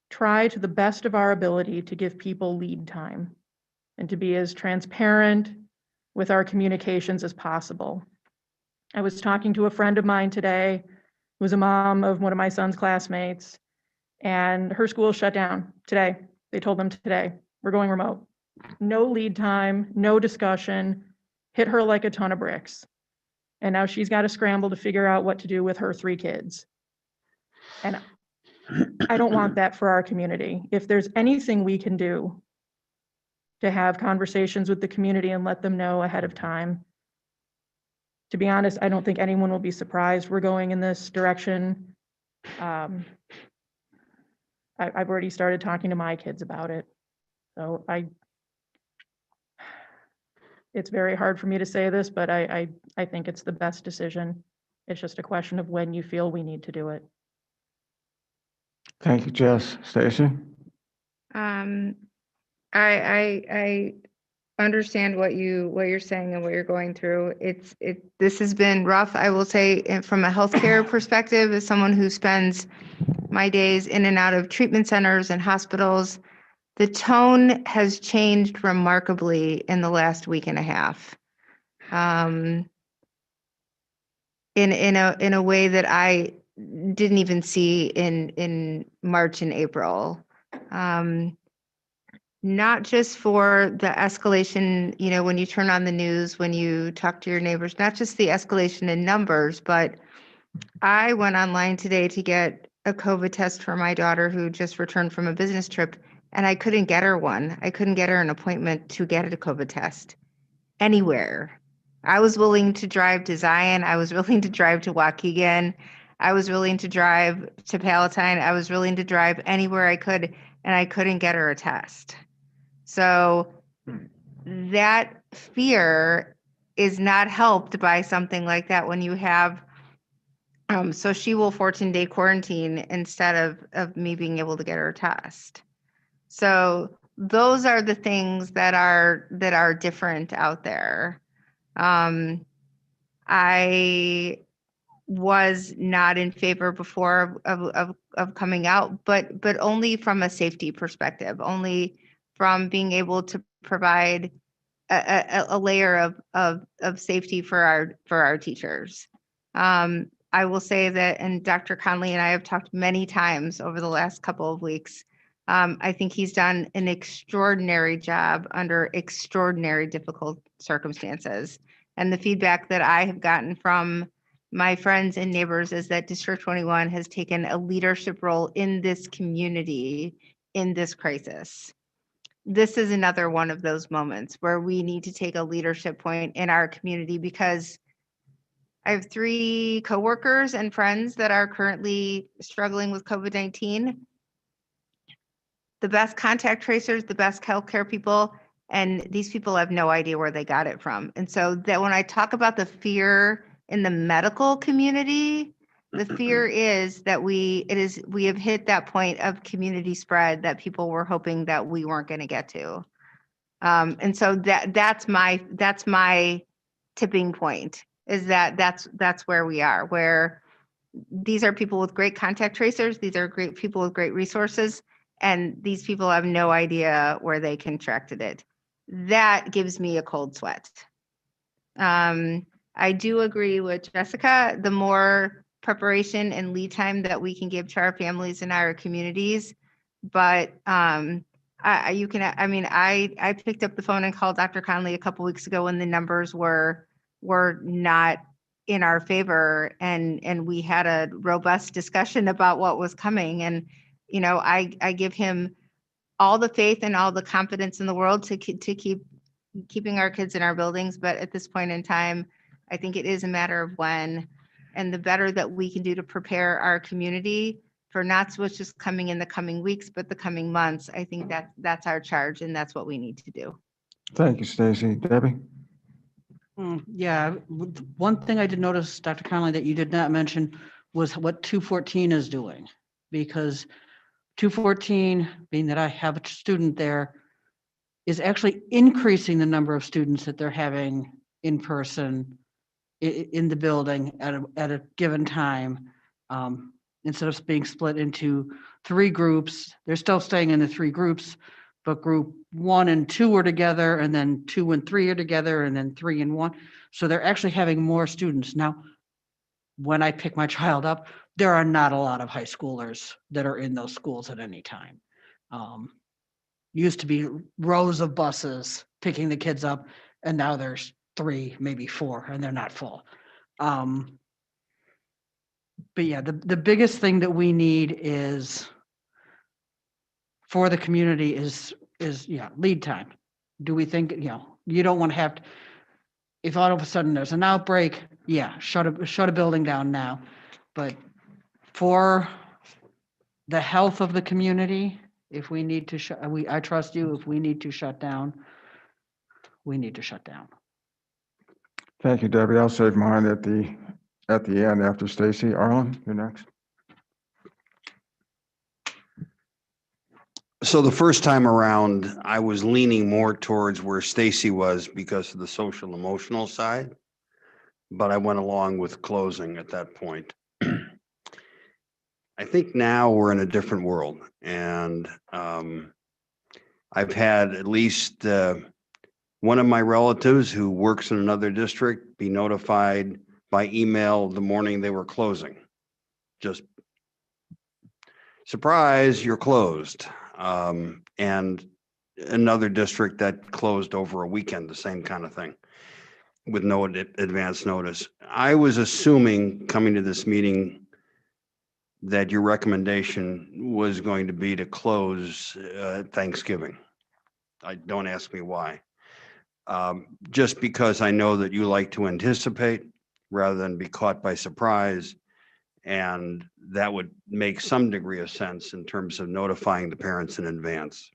try to the best of our ability to give people lead time and to be as transparent with our communications as possible. I was talking to a friend of mine today, who's a mom of one of my son's classmates, and her school shut down today. They told them today, we're going remote. No lead time, no discussion, hit her like a ton of bricks. And now she's got to scramble to figure out what to do with her 3 kids. And I don't want that for our community. If there's anything we can do to have conversations with the community and let them know ahead of time, to be honest, I don't think anyone will be surprised we're going in this direction. I've already started talking to my kids about it. So it's very hard for me to say this, but I think it's the best decision. It's just a question of when you feel we need to do it. Thank you, Jess. Stacy? I understand what you're saying and what you're going through. This has been rough. I will say, from a healthcare perspective, as someone who spends my days in and out of treatment centers and hospitals, the tone has changed remarkably in the last week and a half. In a way that I didn't even see in March and April. Not just for the escalation, when you turn on the news, when you talk to your neighbors, not just the escalation in numbers, but I went online today to get a COVID test for my daughter who just returned from a business trip, and I couldn't get her one. I couldn't get her an appointment to get a COVID test anywhere. I was willing to drive to Zion. I was willing to drive to Waukegan. I was willing to drive to Palatine. I was willing to drive anywhere I could, and I couldn't get her a test. So that fear is not helped by something like that when you have, so she will 14-day quarantine instead of me being able to get her a test. So those are the things that are different out there. I was not in favor before of coming out, but only from a safety perspective, only from being able to provide a layer of safety for our teachers. I will say that, and Dr. Conley and I have talked many times over the last couple of weeks. I think he's done an extraordinary job under extraordinary difficult circumstances. And the feedback that I have gotten from my friends and neighbors is that District 21 has taken a leadership role in this community in this crisis. This is another one of those moments where we need to take a leadership point in our community, because I have 3 coworkers and friends that are currently struggling with COVID-19. The best contact tracers, the best healthcare people, and these people have no idea where they got it from. And so that when I talk about the fear in the medical community, the fear is that we have hit that point of community spread that people were hoping that we weren't going to get to. And so that's my tipping point, is that's where we are, where these are people with great contact tracers. These are great people with great resources. And these people have no idea where they contracted it. That gives me a cold sweat. I do agree with Jessica. The more preparation and lead time that we can give to our families and our communities, but I picked up the phone and called Dr. Conley a couple weeks ago when the numbers were not in our favor, and we had a robust discussion about what was coming. And I give him all the faith and all the confidence in the world to keep keeping our kids in our buildings. But at this point in time, I think it is a matter of when, and the better that we can do to prepare our community for not what's just coming in the coming weeks, but the coming months. I think that's our charge, and that's what we need to do. Thank you, Stacy. Debbie? Yeah, one thing I did notice, Dr. Conley, that you did not mention was what 214 is doing. Because 214, being that I have a student there, is actually increasing the number of students that they're having in person in the building at a given time. Instead of being split into 3 groups, they're still staying in the 3 groups, but group 1 and 2 are together, and then 2 and 3 are together, and then 3 and 1. So they're actually having more students. Now, when I pick my child up, there are not a lot of high schoolers that are in those schools at any time. Used to be rows of buses picking the kids up, and now there's 3, maybe 4, and they're not full. But yeah, the biggest thing that we need is for the community is lead time. Do we think, you don't want to have, if all of a sudden there's an outbreak, shut a building down now. But for the health of the community, if we need to I trust you, if we need to shut down, we need to shut down. Thank you, Debbie. I'll save mine at the end after Stacy. Arlen, you're next. So the first time around, I was leaning more towards where Stacy was because of the social emotional side, but I went along with closing at that point. I think now we're in a different world, and I've had at least one of my relatives who works in another district be notified by email the morning they were closing. Just surprise, you're closed. And another district that closed over a weekend, the same kind of thing, with no advance notice. I was assuming coming to this meeting that your recommendation was going to be to close Thanksgiving. Don't ask me why. Just because I know that you like to anticipate rather than be caught by surprise. And that would make some degree of sense in terms of notifying the parents in advance.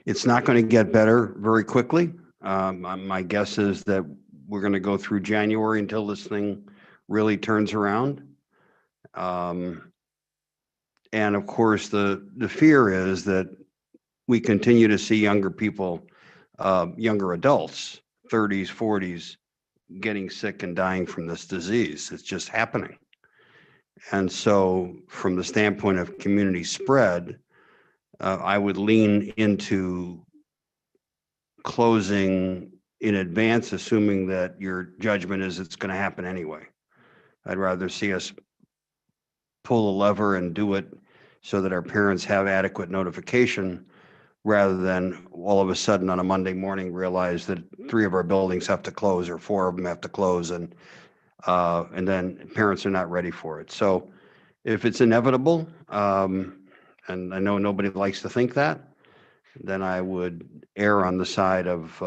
It's not going to get better very quickly. My guess is that we're going to go through January until this thing really turns around. And of course, the fear is that we continue to see younger people, younger adults, 30s, 40s, getting sick and dying from this disease. It's just happening. And so from the standpoint of community spread, I would lean into closing in advance, assuming that your judgment is it's going to happen anyway. I'd rather see us pull a lever and do it so that our parents have adequate notification rather than all of a sudden on a Monday morning realize that 3 of our buildings have to close or 4 of them have to close, and then parents are not ready for it. So if it's inevitable, and I know nobody likes to think that, then I would err on the side of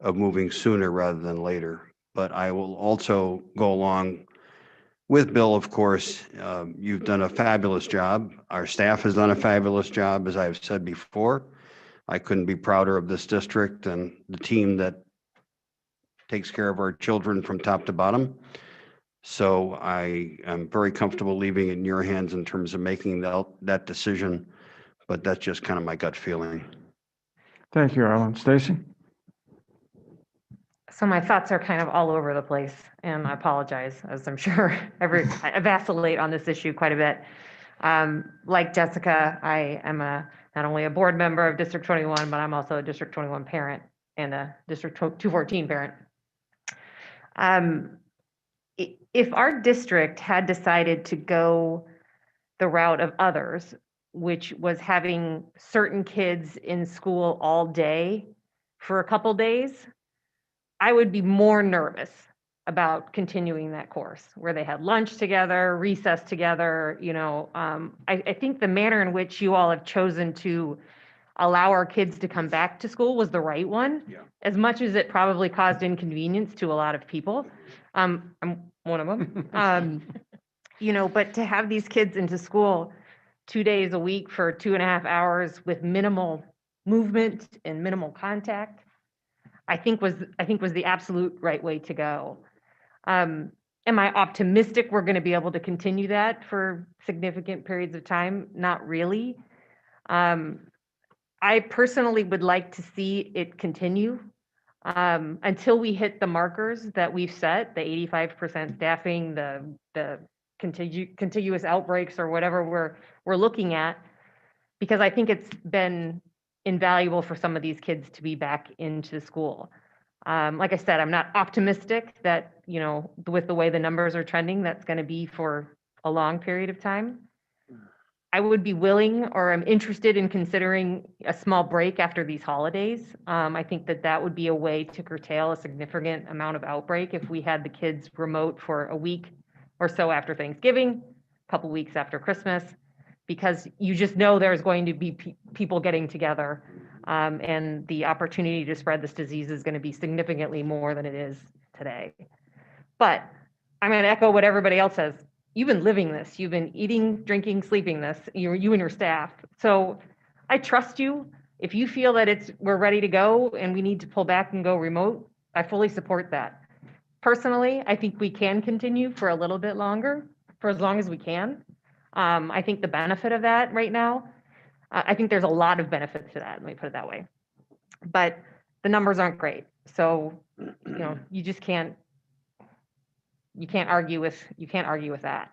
moving sooner rather than later. But I will also go along with Bill, of course. You've done a fabulous job. Our staff has done a fabulous job, as I've said before. I couldn't be prouder of this district and the team that takes care of our children from top to bottom. So I am very comfortable leaving it in your hands in terms of making that decision, but that's just kind of my gut feeling. Thank you, Arlen. Stacy? So my thoughts are kind of all over the place, and I apologize, as I'm sure I vacillate on this issue quite a bit. Like Jessica, I am not only a board member of District 21, but I'm also a District 21 parent and a District 214 parent. If our district had decided to go the route of others, which was having certain kids in school all day for a couple days, I would be more nervous about continuing that course where they had lunch together, recess together. I think the manner in which you all have chosen to allow our kids to come back to school was the right one, as much as it probably caused inconvenience to a lot of people. I'm one of them. But to have these kids into school 2 days a week for 2.5 hours with minimal movement and minimal contact, I think was the absolute right way to go. Am I optimistic we're going to be able to continue that for significant periods of time? Not really. I personally would like to see it continue until we hit the markers that we've set, the 85% staffing, the contiguous outbreaks or whatever we're looking at, because I think it's been invaluable for some of these kids to be back into school. Like I said, I'm not optimistic that, you know, with the way the numbers are trending, that's going to be for a long period of time. I would be willing, or I'm interested in considering a small break after these holidays. I think that would be a way to curtail a significant amount of outbreak if we had the kids remote for a week or so after Thanksgiving, a couple weeks after Christmas, because you just know there's going to be people getting together, and the opportunity to spread this disease is going to be significantly more than it is today. But I'm going to echo what everybody else says. You've been living this. You've been eating, drinking, sleeping this, you and your staff. So I trust you. If you feel that we're ready to go and we need to pull back and go remote, I fully support that. Personally, I think we can continue for a little bit longer, for as long as we can. I think the benefit of that right now, I think there's a lot of benefits to that, let me put it that way. But the numbers aren't great. So, you know, you just can't argue with that.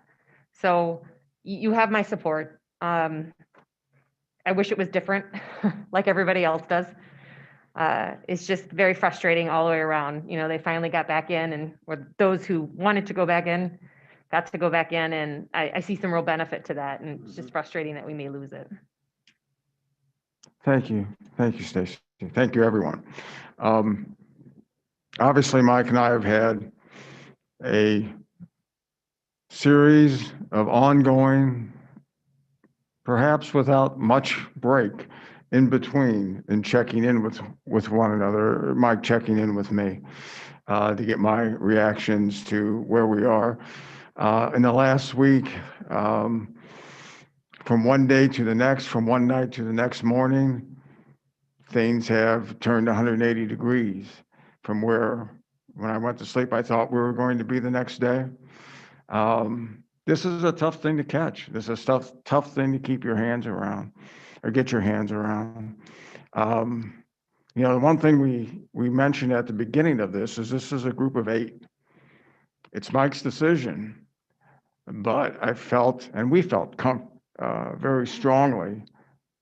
So you have my support. I wish it was different, like everybody else does. It's just very frustrating all the way around. You know, they finally got back in, or those who wanted to go back in got to go back in, and I see some real benefit to that, and it's just frustrating that we may lose it. Thank you, Stacy. Thank you, everyone. Obviously, Mike and I have had a series of ongoing, perhaps without much break in between, and checking in with one another, Mike checking in with me to get my reactions to where we are. In the last week, from one day to the next, from one night to the next morning, things have turned 180 degrees from where, when I went to sleep, I thought we were going to be the next day. This is a tough thing to catch. This is a tough thing to keep your hands around, or get your hands around. You know, the one thing we mentioned at the beginning of this is a group of 8. It's Mike's decision, but I felt, and we felt very strongly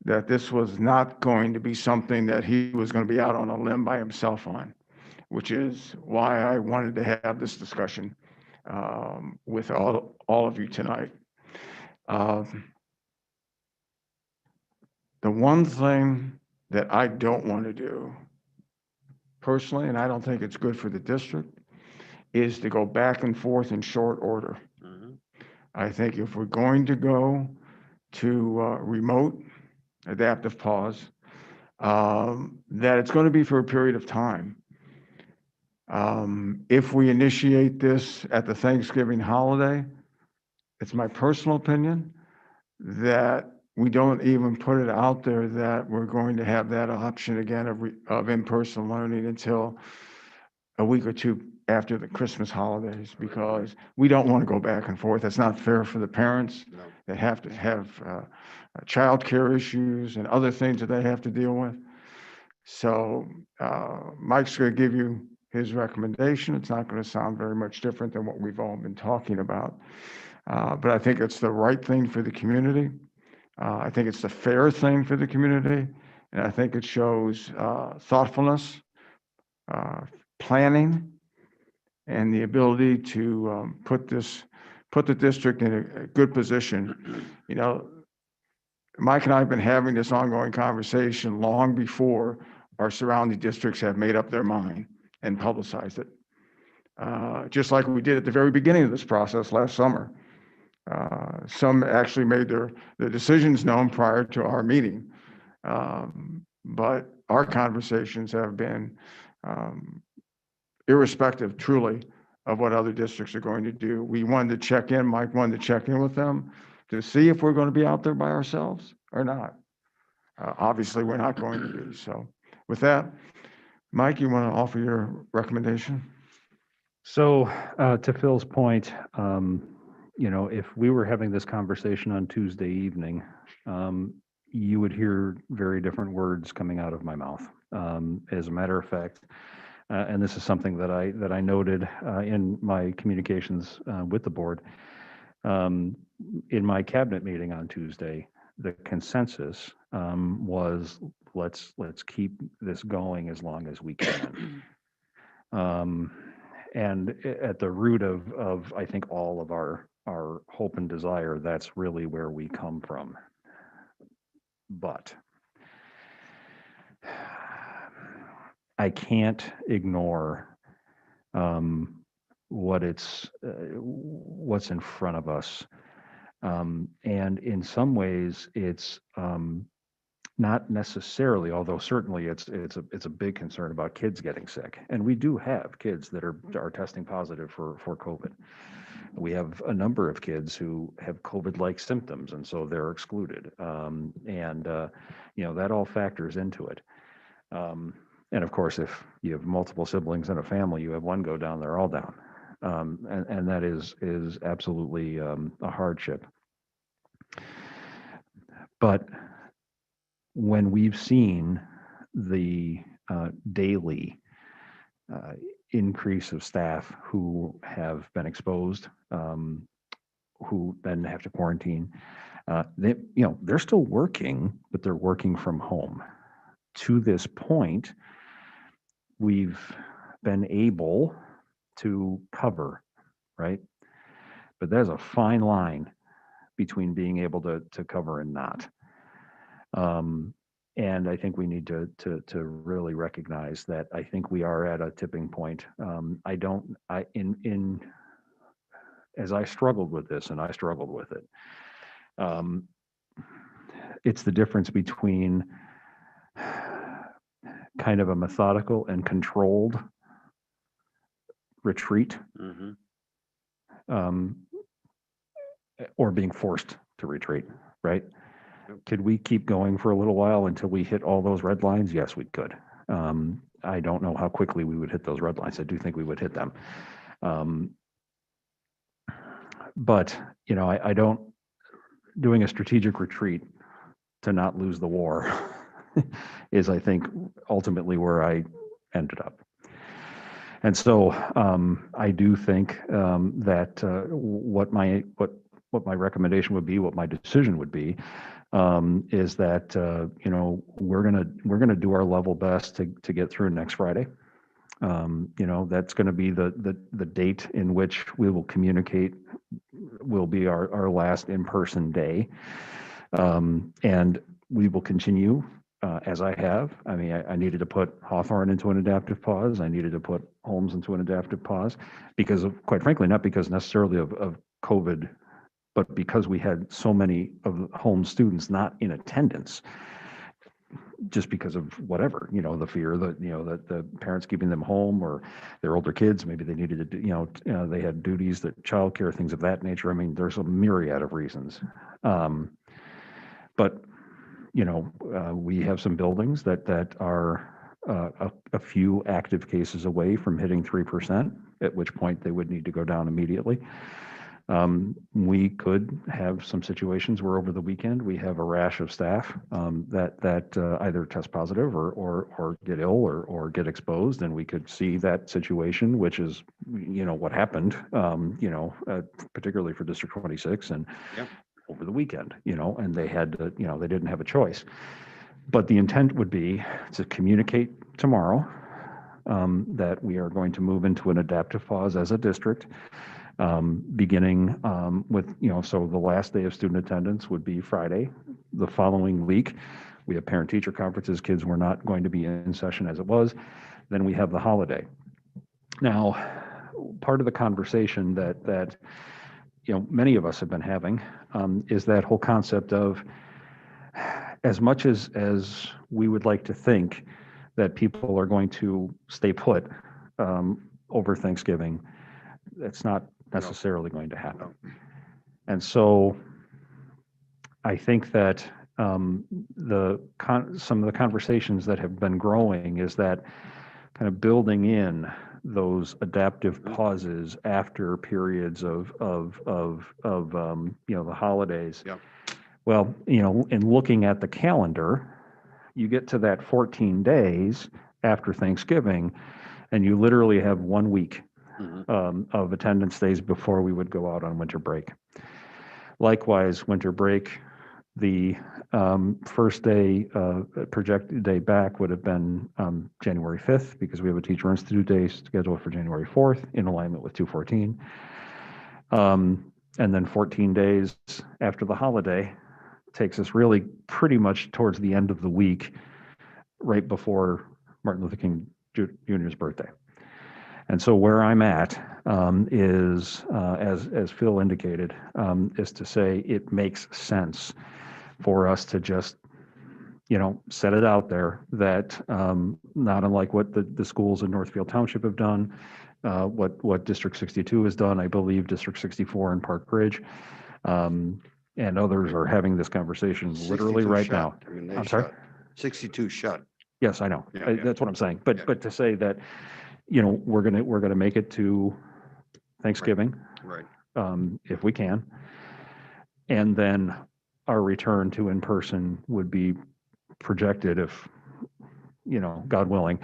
that this was not going to be something that he was going to be out on a limb by himself on, which is why I wanted to have this discussion with all of you tonight. The one thing that I don't want to do personally, and I don't think it's good for the district, is to go back and forth in short order. I think if we're going to go to remote adaptive pause, that it's going to be for a period of time. If we initiate this at the Thanksgiving holiday, it's my personal opinion that we don't even put it out there that we're going to have that option again of in-person learning until a week or two after the Christmas holidays, because we don't want to go back and forth. That's not fair for the parents. No. They have to have childcare issues and other things that they have to deal with. So Mike's going to give you his recommendation. It's not going to sound very much different than what we've all been talking about. But I think it's the right thing for the community. I think it's the fair thing for the community. And I think it shows thoughtfulness, planning, and the ability to put the district in a good position. You know, Mike and I have been having this ongoing conversation long before our surrounding districts have made up their mind and publicized it. Just like we did at the very beginning of this process last summer. Some actually made their decisions known prior to our meeting. But our conversations have been irrespective, truly, of what other districts are going to do. We wanted to check in, Mike wanted to check in with them to see if we're going to be out there by ourselves or not. Obviously, we're not going to be. So with that, Mike, you want to offer your recommendation? So to Phil's point, if we were having this conversation on Tuesday evening, you would hear very different words coming out of my mouth. As a matter of fact, and this is something that I noted in my communications with the board. In my cabinet meeting on Tuesday, the consensus was let's keep this going as long as we can. And at the root of I think all of our hope and desire, that's really where we come from. But I can't ignore what's in front of us. And in some ways, it's not necessarily, although certainly it's a big concern about kids getting sick. And we do have kids that are testing positive for COVID. We have a number of kids who have COVID-like symptoms, and so they're excluded. That all factors into it. And of course, if you have multiple siblings in a family, you have one go down, they're all down. And that is absolutely a hardship. But when we've seen the daily increase of staff who have been exposed, who then have to quarantine, they're still working, but they're working from home. To this point, we've been able to cover, right? But there's a fine line between being able to cover and not. And I think we need to really recognize that I think we are at a tipping point. As I struggled with this, and I struggled with it, it's the difference between kind of a methodical and controlled retreat, or being forced to retreat, right? Could we keep going for a little while until we hit all those red lines? Yes, we could. I don't know how quickly we would hit those red lines. I do think we would hit them. But, I don't, doing a strategic retreat to not lose the war is, I think, ultimately where I ended up. And so I do think that what my recommendation would be, what my decision would be, is that we're gonna do our level best to get through next Friday. That's going to be the date in which we will communicate. Will be our last in-person day, and we will continue as I have. I mean, I needed to put Hawthorne into an adaptive pause. I needed to put Holmes into an adaptive pause because of, quite frankly, not because necessarily of COVID, but because we had so many of Holmes students not in attendance, just because of whatever, the fear that, that the parents keeping them home, or their older kids, maybe they needed to, they had duties, that childcare, things of that nature. I mean, there's a myriad of reasons. But, we have some buildings that are a few active cases away from hitting 3%, at which point they would need to go down immediately. We could have some situations where over the weekend we have a rash of staff that either test positive or get ill or get exposed, and we could see that situation, which is what happened, particularly for District 26 and over the weekend, and they had to, they didn't have a choice. But the intent would be to communicate tomorrow that we are going to move into an adaptive pause as a district. Beginning with, so the last day of student attendance would be Friday. The following week, we have parent-teacher conferences. Kids were not going to be in session as it was. Then we have the holiday. Now, part of the conversation that many of us have been having is that whole concept of, as much as we would like to think that people are going to stay put over Thanksgiving, that's not necessarily going to happen. And so I think that some of the conversations that have been growing is that kind of building in those adaptive pauses after periods of the holidays. Yep. Well, in looking at the calendar, you get to that 14 days after Thanksgiving, and you literally have 1 week of attendance days before we would go out on winter break. Likewise, winter break, the first day, projected day back would have been January 5th, because we have a Teacher Institute Day scheduled for January 4th in alignment with 214. And then 14 days after the holiday takes us really pretty much towards the end of the week, right before Martin Luther King Jr.'s birthday. And so where I'm at is, as Phil indicated, is to say it makes sense for us to just, set it out there that not unlike what the schools in Northfield Township have done, what District 62 has done, I believe District 64 in Park Ridge, and others are having this conversation literally 62 right shut. now. I mean, they I'm sorry? shut. 62 shut. Yes, I know. Yeah, yeah. That's what I'm saying. Yeah. But to say that, we're gonna make it to Thanksgiving, Right. if we can. And then our return to in-person would be projected, if, God willing,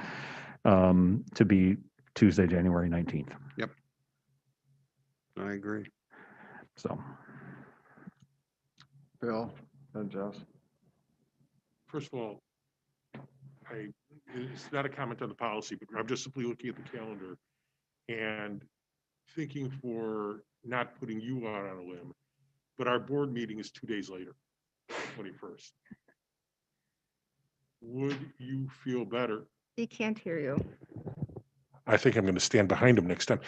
to be Tuesday, January 19th. I agree. So, Bill and Jess. First of all, it's not a comment on the policy, but I'm just simply looking at the calendar and thinking, for not putting you out on a limb, but our board meeting is 2 days later, 21st. Would you feel better? He can't hear you. I think I'm going to stand behind him next time.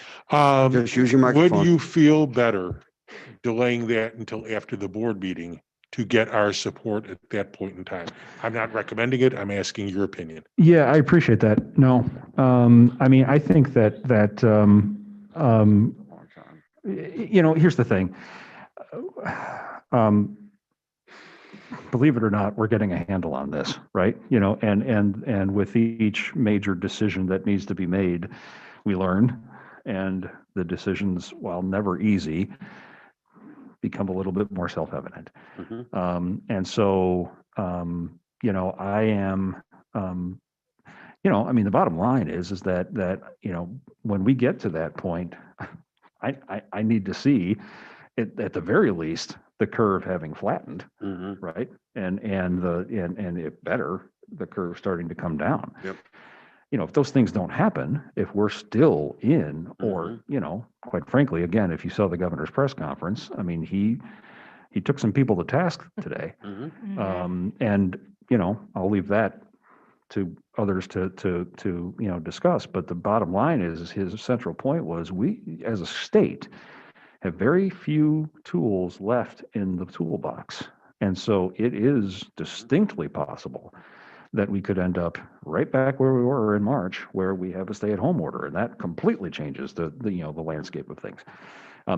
Just use your Would microphone. you feel better delaying that until after the board meeting to get our support at that point in time? I'm not recommending it. I'm asking your opinion. yeah, I appreciate that. No, I mean, I think that, here's the thing. Believe it or not, we're getting a handle on this, right? And with each major decision that needs to be made, we learn, and the decisions, while never easy, become a little bit more self-evident. And so, I am, the bottom line is that, when we get to that point, I need to see it, at the very least, the curve having flattened, right? And it better, the curve starting to come down. Yep. If those things don't happen, if we're still in, or, quite frankly, again, if you saw the governor's press conference, I mean, he took some people to task today. And, I'll leave that to others to discuss. But the bottom line is his central point was, we, as a state, have very few tools left in the toolbox. And so it is distinctly possible that we could end up right back where we were in March, where we have a stay-at-home order, and that completely changes the landscape of things.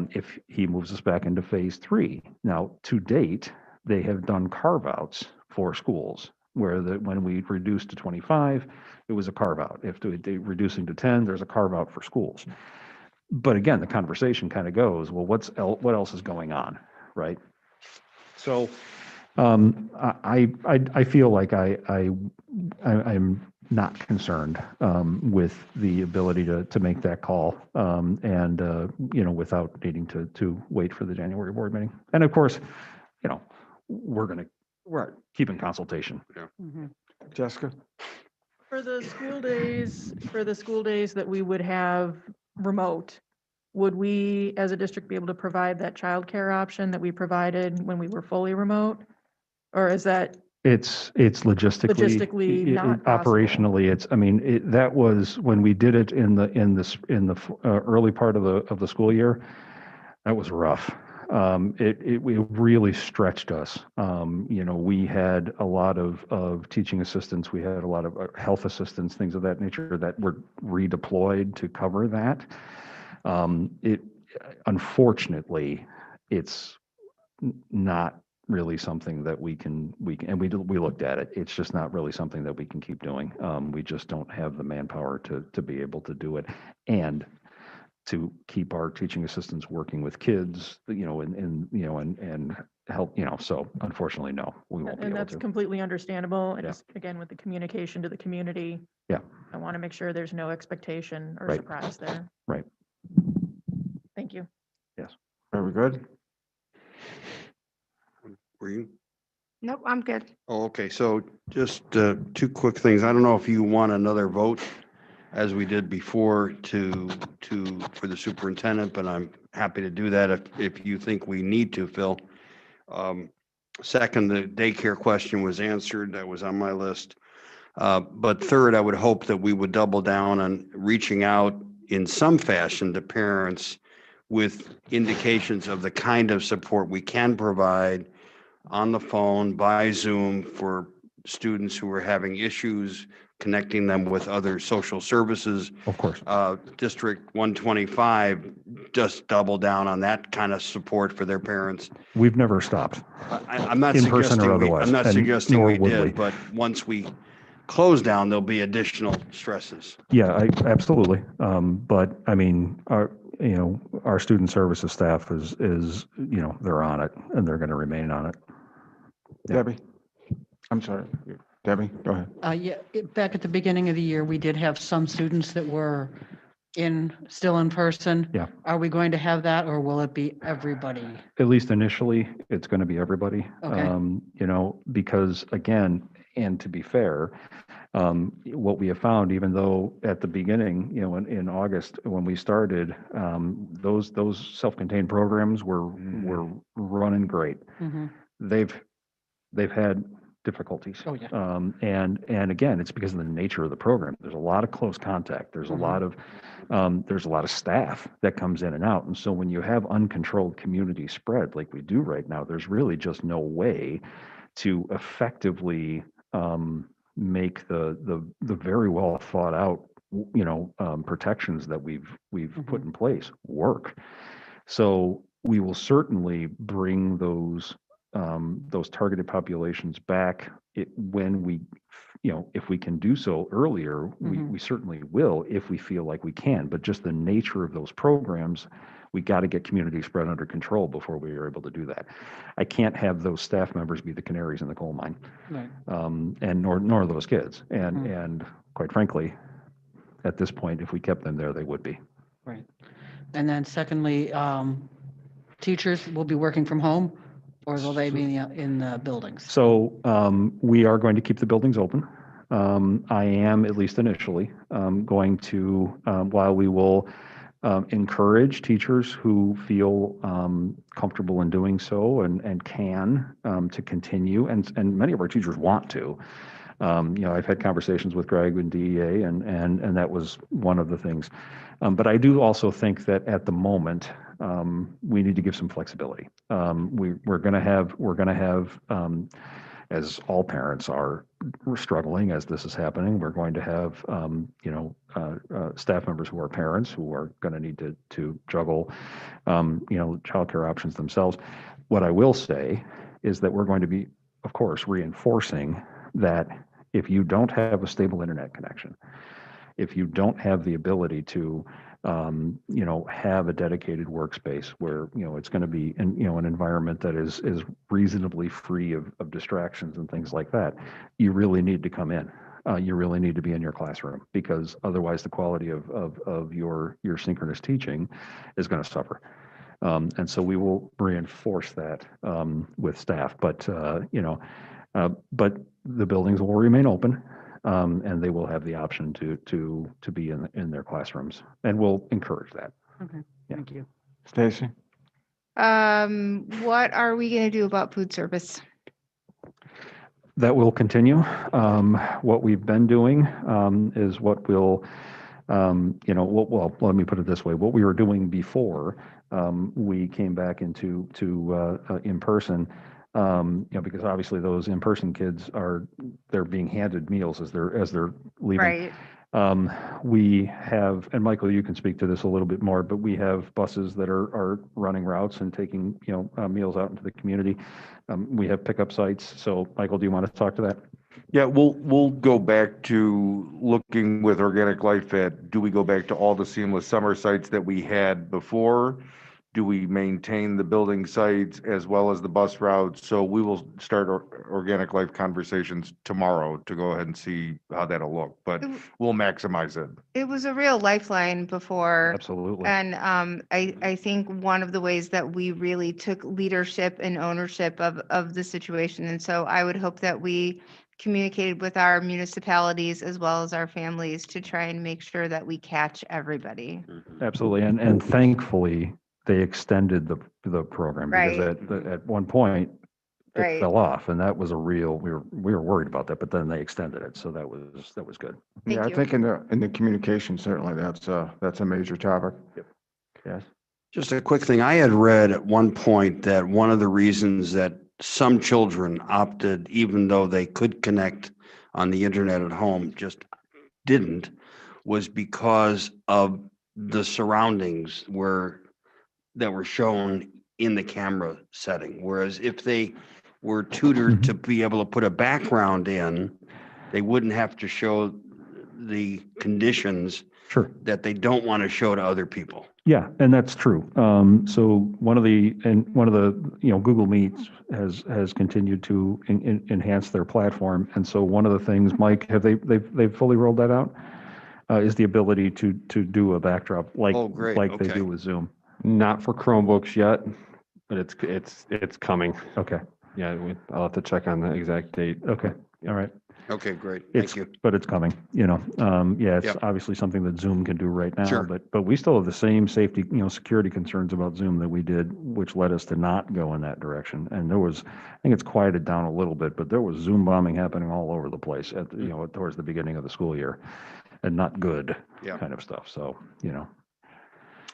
If he moves us back into phase 3. Now, to date, they have done carve-outs for schools, where when we reduced to 25, it was a carve-out. If they reducing to 10, there's a carve-out for schools. But again, the conversation kind of goes, well, what else is going on, right? So I feel like I'm not concerned with the ability to make that call, and without needing to wait for the January board meeting. And of course, we're keeping consultation. Jessica? For the school days that we would have remote, would we, as a district, be able to provide that childcare option that we provided when we were fully remote? Or is that, It's Logistically not possible? Operationally, that was when we did it in the early part of the school year. That was rough. It really stretched us. We had a lot of teaching assistants. We had a lot of health assistants, things of that nature, that were redeployed to cover that. Unfortunately, it's not really something that and we looked at it. It's just not really something that we can keep doing. We just don't have the manpower to be able to do it. And to keep our teaching assistants working with kids, and help, so unfortunately, no, we won't be And able that's to. completely understandable. And Yeah. just, again, with the communication to the community. Yeah. I want to make sure there's no expectation or Right. surprise there. Right. Thank you. Very good. Were you? Nope, I'm good. Oh, okay. So just two quick things. I don't know if you want another vote as we did before for the superintendent, but I'm happy to do that if you think we need to, Phil. Second, the daycare question was answered. That was on my list. But third, I would hope that we would double down on reaching out in some fashion to parents with indications of the kind of support we can provide on the phone, by Zoom, for students who are having issues, connecting them with other social services. Of course. District 125, just double down on that kind of support for their parents. We've never stopped. I'm not In person or suggesting otherwise, I'm not and suggesting nor we would we. did, but once we close down, there'll be additional stresses. Yeah, absolutely. But I mean, our student services staff is, they're on it and they're going to remain on it. Yeah. Debbie? I'm sorry. Debbie, go ahead. Back at the beginning of the year, we did have some students that were still in person. Yeah. Are we going to have that, or will it be everybody? At least initially, it's going to be everybody. Okay. Because again, and to be fair, what we have found, even though at the beginning, in August when we started, those self-contained programs were running great. Mhm. They've had difficulties. Oh, yeah. And again, it's because of the nature of the program. There's a lot of close contact. There's a lot of staff that comes in and out. And so when you have uncontrolled community spread like we do right now, there's really just no way to effectively make the very well thought out, protections that we've put in place work. So we will certainly bring those targeted populations back when we, if we can do so earlier, we certainly will if we feel like we can. But just the nature of those programs, we got to get community spread under control before we are able to do that. I can't have those staff members be the canaries in the coal mine, Right. and nor those kids. And quite frankly, at this point, if we kept them there, they would be. Right. And then secondly, teachers will be working from home, or will they be in the buildings? So we are going to keep the buildings open. I am, at least initially, going to, while we will encourage teachers who feel comfortable in doing so and can to continue, and many of our teachers want to. I've had conversations with Greg and DEA, and that was one of the things. But I do also think that at the moment, we need to give some flexibility. We're going to have, as all parents are struggling as this is happening, we're going to have, staff members who are parents who are going to need to juggle, childcare options themselves. What I will say is that we're going to be, of course, reinforcing that if you don't have a stable internet connection, if you don't have the ability to, have a dedicated workspace where, it's going to be in, an environment that is reasonably free of distractions and things like that, you really need to come in. You really need to be in your classroom, because otherwise the quality of your synchronous teaching is going to suffer. And so we will reinforce that with staff, but the buildings will remain open. And they will have the option to be in their classrooms, and we'll encourage that. Okay, Yeah. thank you. Stacy? What are we going to do about food service? That will continue. What we've been doing is what we'll, well, let me put it this way. What we were doing before we came back into in person, because obviously those in-person kids they're being handed meals as they're leaving. Right. We have, and Michael, you can speak to this a little bit more, but we have buses that are running routes and taking, meals out into the community. We have pickup sites. So Michael, do you want to talk to that? Yeah, we'll go back to looking with Organic Life at, do we go back to all the seamless summer sites that we had before? Do we maintain the building sites as well as the bus routes? So we will start Organic Life conversations tomorrow to go ahead and see how that'll look, but we'll maximize it. It was a real lifeline before. Absolutely. And I think one of the ways that we really took leadership and ownership of the situation. And so I would hope that we communicated with our municipalities as well as our families to try and make sure that we catch everybody. Absolutely. And thankfully, they extended the program because Right. at one point, it Right. fell off, and that was a real, we were worried about that, but then they extended it. So that was good. Thank Yeah, I you. think in the communication, certainly that's a major topic. Yep. Yes. Just a quick thing. I had read at one point that one of the reasons that some children opted, even though they could connect on the internet at home, just didn't, was because of the surroundings that were shown in the camera setting. Whereas if they were tutored to be able to put a background in, they wouldn't have to show the conditions Sure. that they don't want to show to other people. Yeah, and that's true. So one of the Google Meets has continued to enhance their platform. And so one of the things, Mike, they've fully rolled that out? Is the ability to do a backdrop like Oh, great. like they Okay. do with Zoom. Not for Chromebooks yet, but it's coming. Okay. Yeah, I'll have to check on the exact date. Okay. All right. Okay, great. It's, Thank you. but it's coming, yeah, it's Yep. obviously something that Zoom can do right now, Sure. but we still have the same safety, security concerns about Zoom that we did, which led us to not go in that direction. And there was, I think it's quieted down a little bit, but there was Zoom bombing happening all over the place towards the beginning of the school year, and not good Yeah. kind of stuff. So,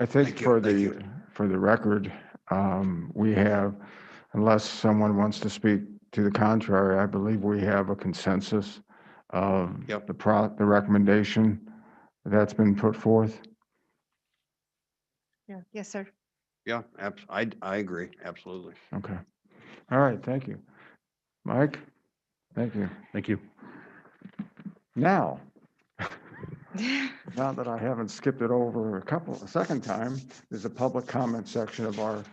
I think Thank you, for thank the, you. for the record, we have, unless someone wants to speak to the contrary, I believe we have a consensus of Yep. the recommendation that's been put forth. Yes, sir. Yeah, I agree. Absolutely. Okay. All right, thank you. Mike? Thank you. thank you. Now that I haven't skipped it over a second time, there's a public comment section of our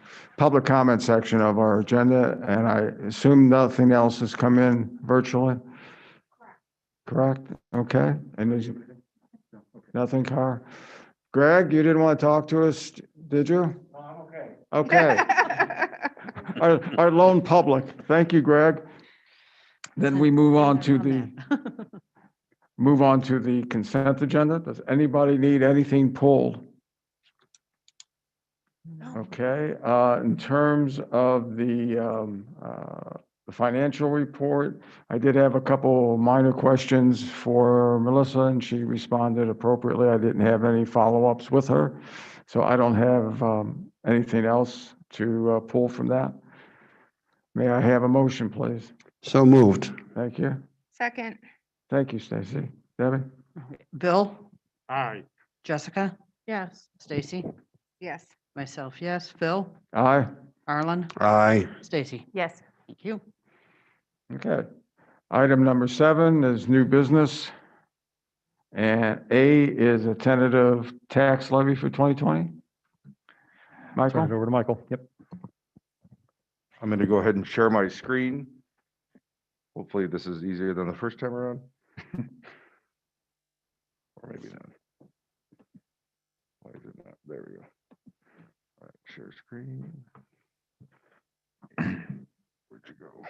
agenda, and I assume nothing else has come in virtually? Correct? Okay. And there's nothing, Carr? Greg, you didn't want to talk to us, did you? No, I'm okay. Okay. Our lone public. Thank you, Greg. Then we move on to the consent agenda. Does anybody need anything pulled? Okay, in terms of the financial report, I did have a couple minor questions for Melissa, and she responded appropriately. I didn't have any follow-ups with her, so I don't have anything else to pull from that. May I have a motion, please? So moved. Thank you. Second. Thank you, Stacy. Debbie? Bill, Aye. Jessica, Yes. Stacy, Yes. myself, yes. Phil, Aye. Arlen, Aye. Stacy. Yes. Thank you. Okay. Item number 7 is new business. And A is a tentative tax levy for 2020. Turn it Michael? over to Michael. Yep. I'm going to go ahead and share my screen. Hopefully this is easier than the first time around. Or maybe not. Why is it not? There we go. All right, share screen. Where'd you go?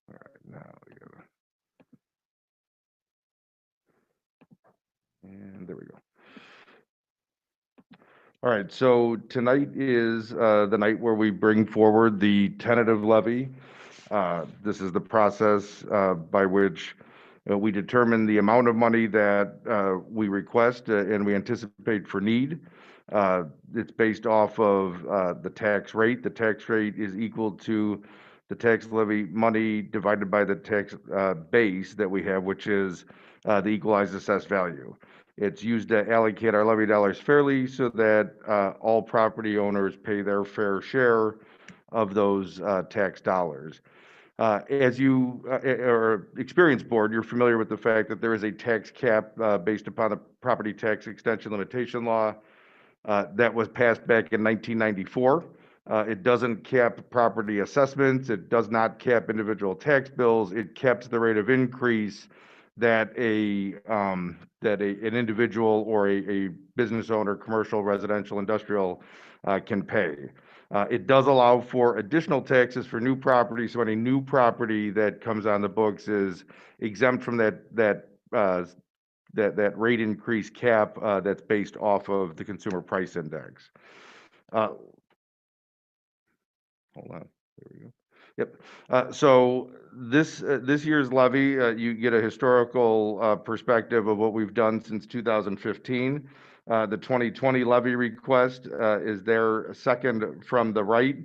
All right, now we gotta. And there we go. All right, so tonight is the night where we bring forward the tentative levy. This is the process by which we determine the amount of money that we request and we anticipate for need. It's based off of the tax rate. The tax rate is equal to the tax levy money divided by the tax base that we have, which is the equalized assessed value. It's used to allocate our levy dollars fairly so that all property owners pay their fair share of those tax dollars. As you are experienced board, you're familiar with the fact that there is a tax cap based upon the property tax extension limitation law that was passed back in 1994. It doesn't cap property assessments. It does not cap individual tax bills. It caps the rate of increase that an individual or a business owner, commercial, residential, industrial can pay. It does allow for additional taxes for new property. So any new property that comes on the books is exempt from that rate increase cap that's based off of the consumer price index. Hold on, there we go. Yep. So this year's levy, you get a historical perspective of what we've done since 2015. The 2020 levy request is there second from the right,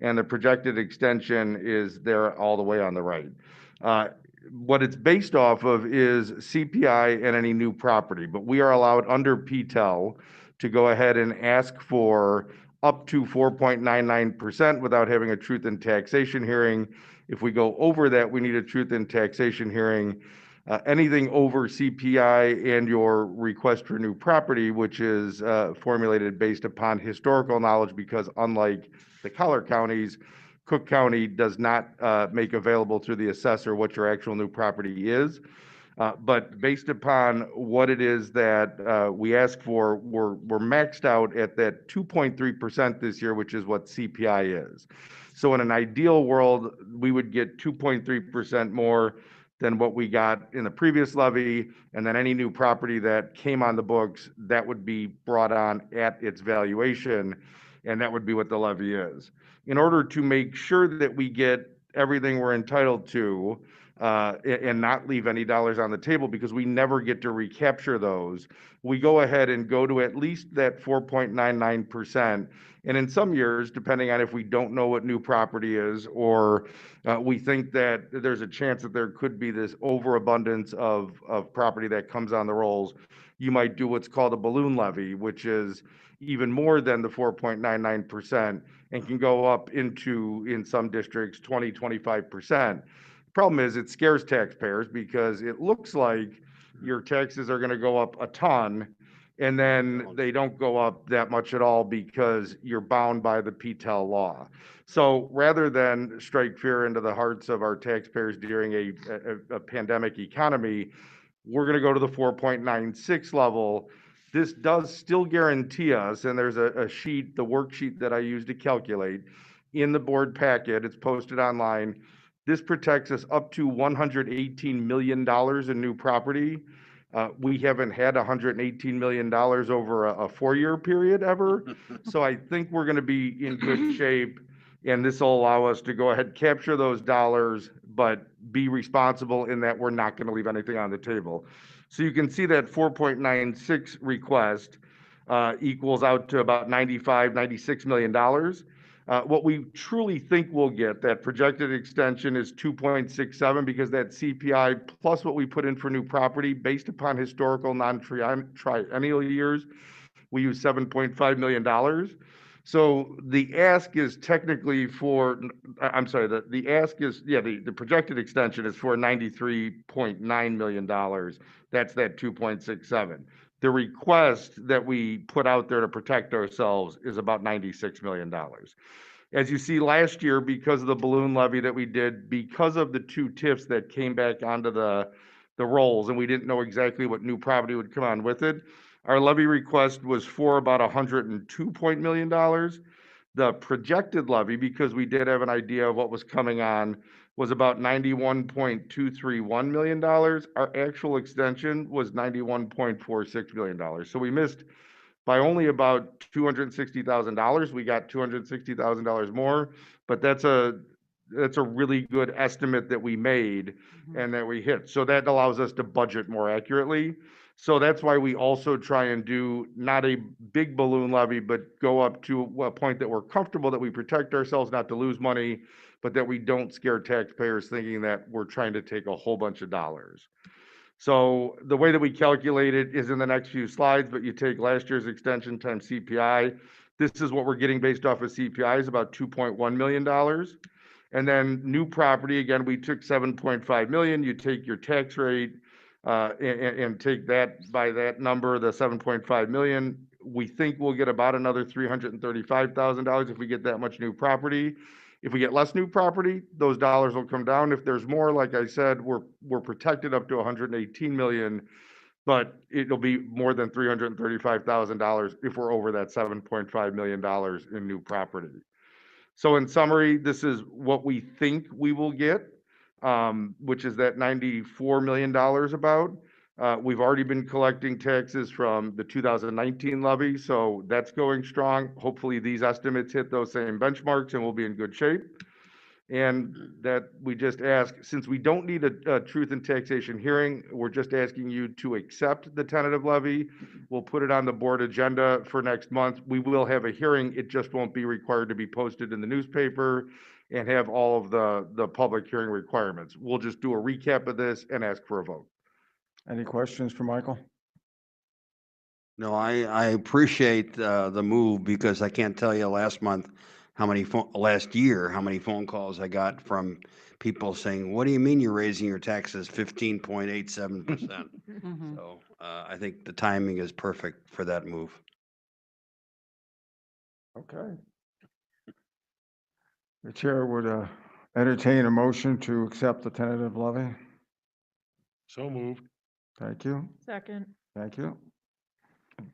and the projected extension is there all the way on the right. What it's based off of is CPI and any new property, but we are allowed under PTEL to go ahead and ask for up to 4.99% without having a truth in taxation hearing. If we go over that, we need a truth in taxation hearing. Anything over CPI and your request for new property, which is formulated based upon historical knowledge, because unlike the collar counties, Cook County does not make available through the assessor what your actual new property is. But based upon what it is that we ask for, we're maxed out at that 2.3% this year, which is what CPI is. So in an ideal world, we would get 2.3% more than what we got in the previous levy, and then any new property that came on the books, that would be brought on at its valuation, and that would be what the levy is. In order to make sure that we get everything we're entitled to, and not leave any dollars on the table, because we never get to recapture those, we go ahead and go to at least that 4.99%. And in some years, depending on if we don't know what new property is, or we think that there's a chance that there could be this overabundance of property that comes on the rolls, you might do what's called a balloon levy, which is even more than the 4.99% and can go up into, in some districts, 20-25%. Problem is, it scares taxpayers because it looks like your taxes are going to go up a ton, and then they don't go up that much at all because you're bound by the PTEL law. So rather than strike fear into the hearts of our taxpayers during a pandemic economy, we're going to go to the 4.96 level. This does still guarantee us, and there's a sheet, the worksheet that I use to calculate in the board packet. It's posted online. This protects us up to $118 million in new property. We haven't had $118 million over a 4-year period ever. So I think we're going to be in good shape, and this will allow us to go ahead and capture those dollars, but be responsible in that we're not going to leave anything on the table. So you can see that 4.96 request equals out to about $96 million. What we truly think we'll get, that projected extension, is 2.67, because that CPI plus what we put in for new property based upon historical non-triennial years, we use $7.5 million. So the ask is technically for, I'm sorry, the ask is, the projected extension is for $93.9 million. That's that 2.67. The request that we put out there to protect ourselves is about $96 million. As you see last year, because of the balloon levy that we did, because of the 2 TIFs that came back onto the rolls, and we didn't know exactly what new property would come on with it, our levy request was for about $102 million. The projected levy, because we did have an idea of what was coming on, was about $91.231 million. Our actual extension was $91.46 million. So we missed by only about $260,000. We got $260,000 more, but that's a that's a really good estimate that we made and that we hit. So that allows us to budget more accurately. So that's why we also try and do not a big balloon levy, but go up to a point that we're comfortable that we protect ourselves not to lose money, but that we don't scare taxpayers thinking that we're trying to take a whole bunch of dollars. So the way that we calculate it is in the next few slides, but you take last year's extension times CPI. This is what we're getting based off of CPI is about $2.1 million. And then new property, again, we took 7.5 million. You take your tax rate and take that by that number, the 7.5 million. We think we'll get about another $335,000 if we get that much new property. If we get less new property, those dollars will come down. If there's more, like I said, we're protected up to 118 million, but it'll be more than $335,000 if we're over that $7.5 million in new property. So in summary, this is what we think we will get, which is that $94 million about. We've already been collecting taxes from the 2019 levy, so that's going strong. Hopefully these estimates hit those same benchmarks and we'll be in good shape. And that we just ask, since we don't need a truth and taxation hearing, we're just asking you to accept the tentative levy. We'll put it on the board agenda for next month. We will have a hearing. It just won't be required to be posted in the newspaper and have all of the public hearing requirements. We'll just do a recap of this and ask for a vote. Any questions for Michael? No, I appreciate the move because I can't tell you last year, how many phone calls I got from people saying, what do you mean you're raising your taxes 15.87%? So I think the timing is perfect for that move. Okay. The chair would entertain a motion to accept the tentative levy. So moved. Thank you. Second. Thank you.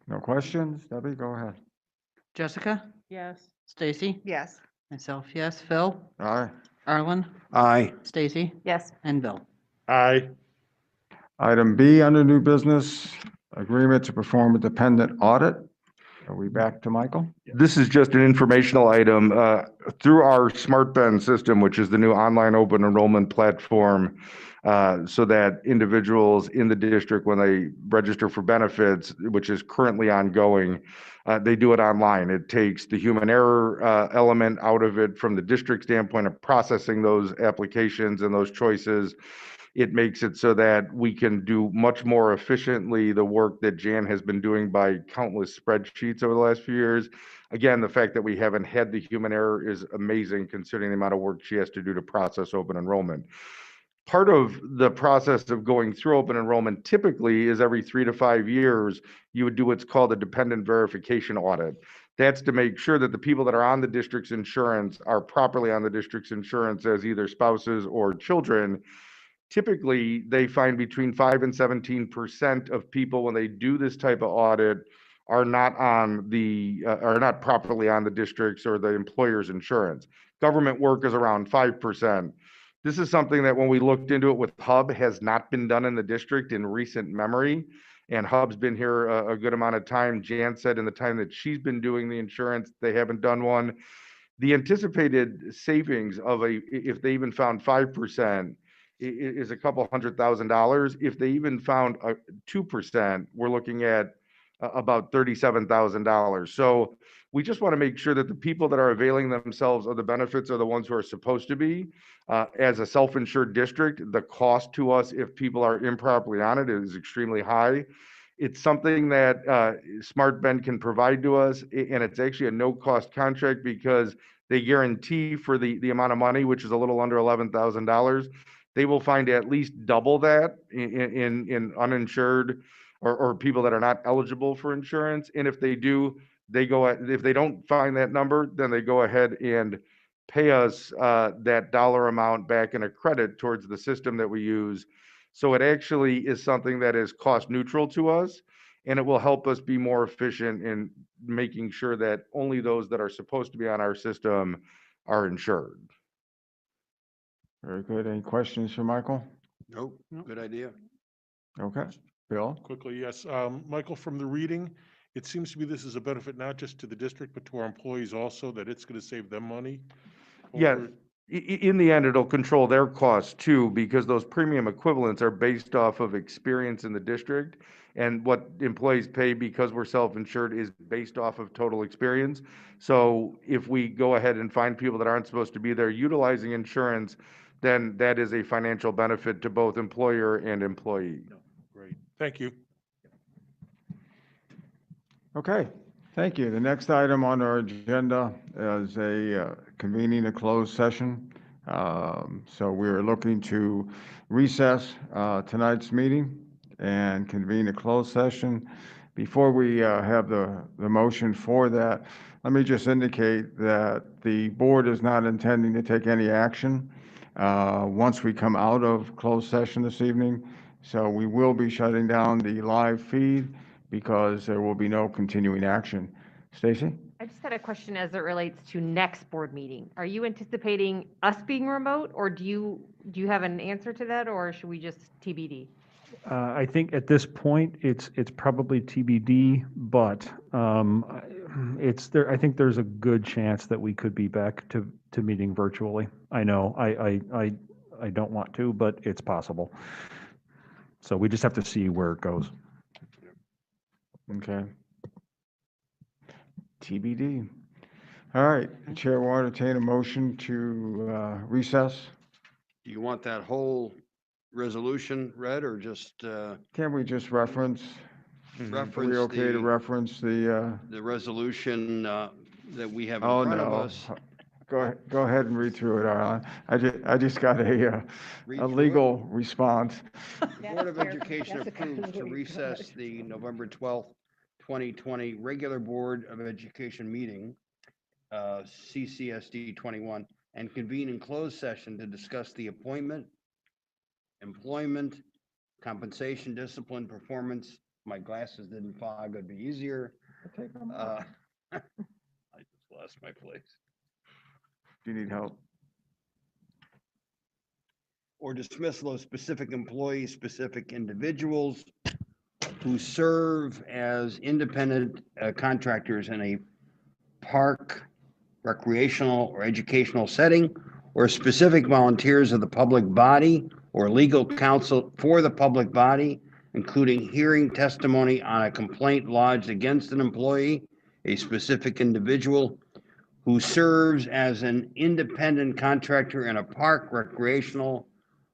No questions? Debbie, go ahead. Jessica, Yes. Stacy, Yes. myself, yes, Phil, Aye. Arlen, Aye. Stacy, Yes. and Bill. Aye. Item B under new business, agreement to perform a dependent audit. Are we back to Michael? This is just an informational item. Through our SmartBend system, which is the new online open enrollment platform, so that individuals in the district, when they register for benefits, which is currently ongoing, they do it online. It takes the human error element out of it from the district standpoint of processing those applications and those choices. It makes it so that we can do much more efficiently the work that Jan has been doing by countless spreadsheets over the last few years. Again, the fact that we haven't had the human error is amazing considering the amount of work she has to do to process open enrollment. Part of the process of going through open enrollment typically is every 3 to 5 years, you would do what's called a dependent verification audit. That's to make sure that the people that are on the district's insurance are properly on the district's insurance as either spouses or children. Typically, they find between 5 and 17% of people when they do this type of audit are not properly on the district's or the employer's insurance. Government work is around 5%. This is something that when we looked into it with Hub has not been done in the district in recent memory. And Hub's been here a good amount of time. Jan said in the time that she's been doing the insurance, they haven't done one. The anticipated savings of if they even found 5%, is a couple $100,000. If they even found 2%, we're looking at about $37,000. So we just want to make sure that the people that are availing themselves of the benefits are the ones who are supposed to be. As a self-insured district, the cost to us if people are improperly on it is extremely high. It's something that SmartBend can provide to us, and it's actually a no-cost contract because they guarantee for the amount of money, which is a little under $11,000. They will find at least double that in uninsured or people that are not eligible for insurance. And if they do, if they don't find that number, then they go ahead and pay us that dollar amount back in a credit towards the system that we use. So it actually is something that is cost neutral to us, and it will help us be more efficient in making sure that only those that are supposed to be on our system are insured. Very good. Any questions for Michael? Nope. Good idea. Okay. Bill? Quickly, yes. Michael, from the reading, it seems to me this is a benefit not just to the district, but to our employees also, that it's going to save them money. Yeah. over- in the end, it'll control their costs too, because those premium equivalents are based off of experience in the district. And what employees pay because we're self-insured is based off of total experience. So if we go ahead and find people that aren't supposed to be there utilizing insurance, then that is a financial benefit to both employer and employee. Great, thank you. Okay, thank you. The next item on our agenda is convening a closed session. So we're looking to recess tonight's meeting and convene a closed session. Before we have the motion for that, let me just indicate that the board is not intending to take any action once we come out of closed session this evening. So we will be shutting down the live feed because there will be no continuing action. Stacy? I just had a question as it relates to next board meeting. Are you anticipating us being remote, or do you have an answer to that, or should we just TBD? I think at this point, it's probably TBD, but it's there. I think there's a good chance that we could be back to meeting virtually. I know I don't want to, but it's possible. So we just have to see where it goes. Okay. TBD. All right, the chair will entertain a motion to recess. Do you want that whole resolution read or just Can we just reference, are reference we okay to the, reference the, the resolution that we have in oh front of no. us? Go ahead and read through it, Arlen. I just got a Read through it? legal response. The Board of Education approves to recess the November 12th, 2020 regular Board of Education meeting, CCSD21, and convene in closed session to discuss the appointment, employment, compensation, discipline, performance. My glasses didn't fog, it'd be easier. I just lost my place. Do you need help? Or dismissal of specific employees, specific individuals who serve as independent contractors in a park, recreational, or educational setting, or specific volunteers of the public body or legal counsel for the public body, including hearing testimony on a complaint lodged against an employee, a specific individual who serves as an independent contractor in a park, recreational,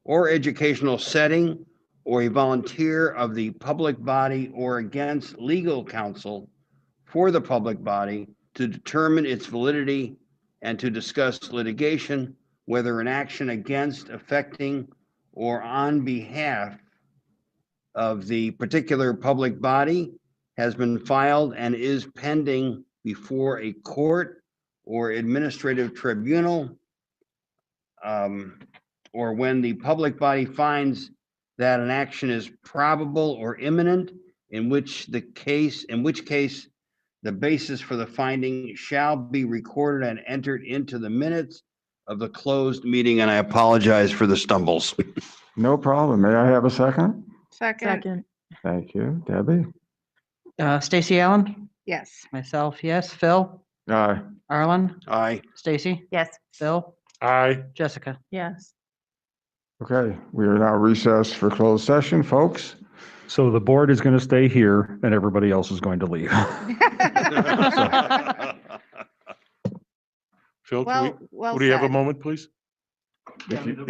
or educational setting, or a volunteer of the public body, or against legal counsel for the public body to determine its validity and to discuss litigation, whether an action against, affecting, or on behalf of the particular public body has been filed and is pending before a court or administrative tribunal, or when the public body finds that an action is probable or imminent, in which case the basis for the finding shall be recorded and entered into the minutes of the closed meeting. And I apologize for the stumbles. No problem. May I have a second? Second. Thank you. Debbie? Stacy Allen, Yes. myself, yes. Phil, Aye. Arlen, Aye. Stacy, Yes. Phil, Aye. Jessica. Yes. Okay, we are now recessed for closed session, folks. So the board is going to stay here and everybody else is going to leave. Phil, can Well we have a said. moment, please? If you,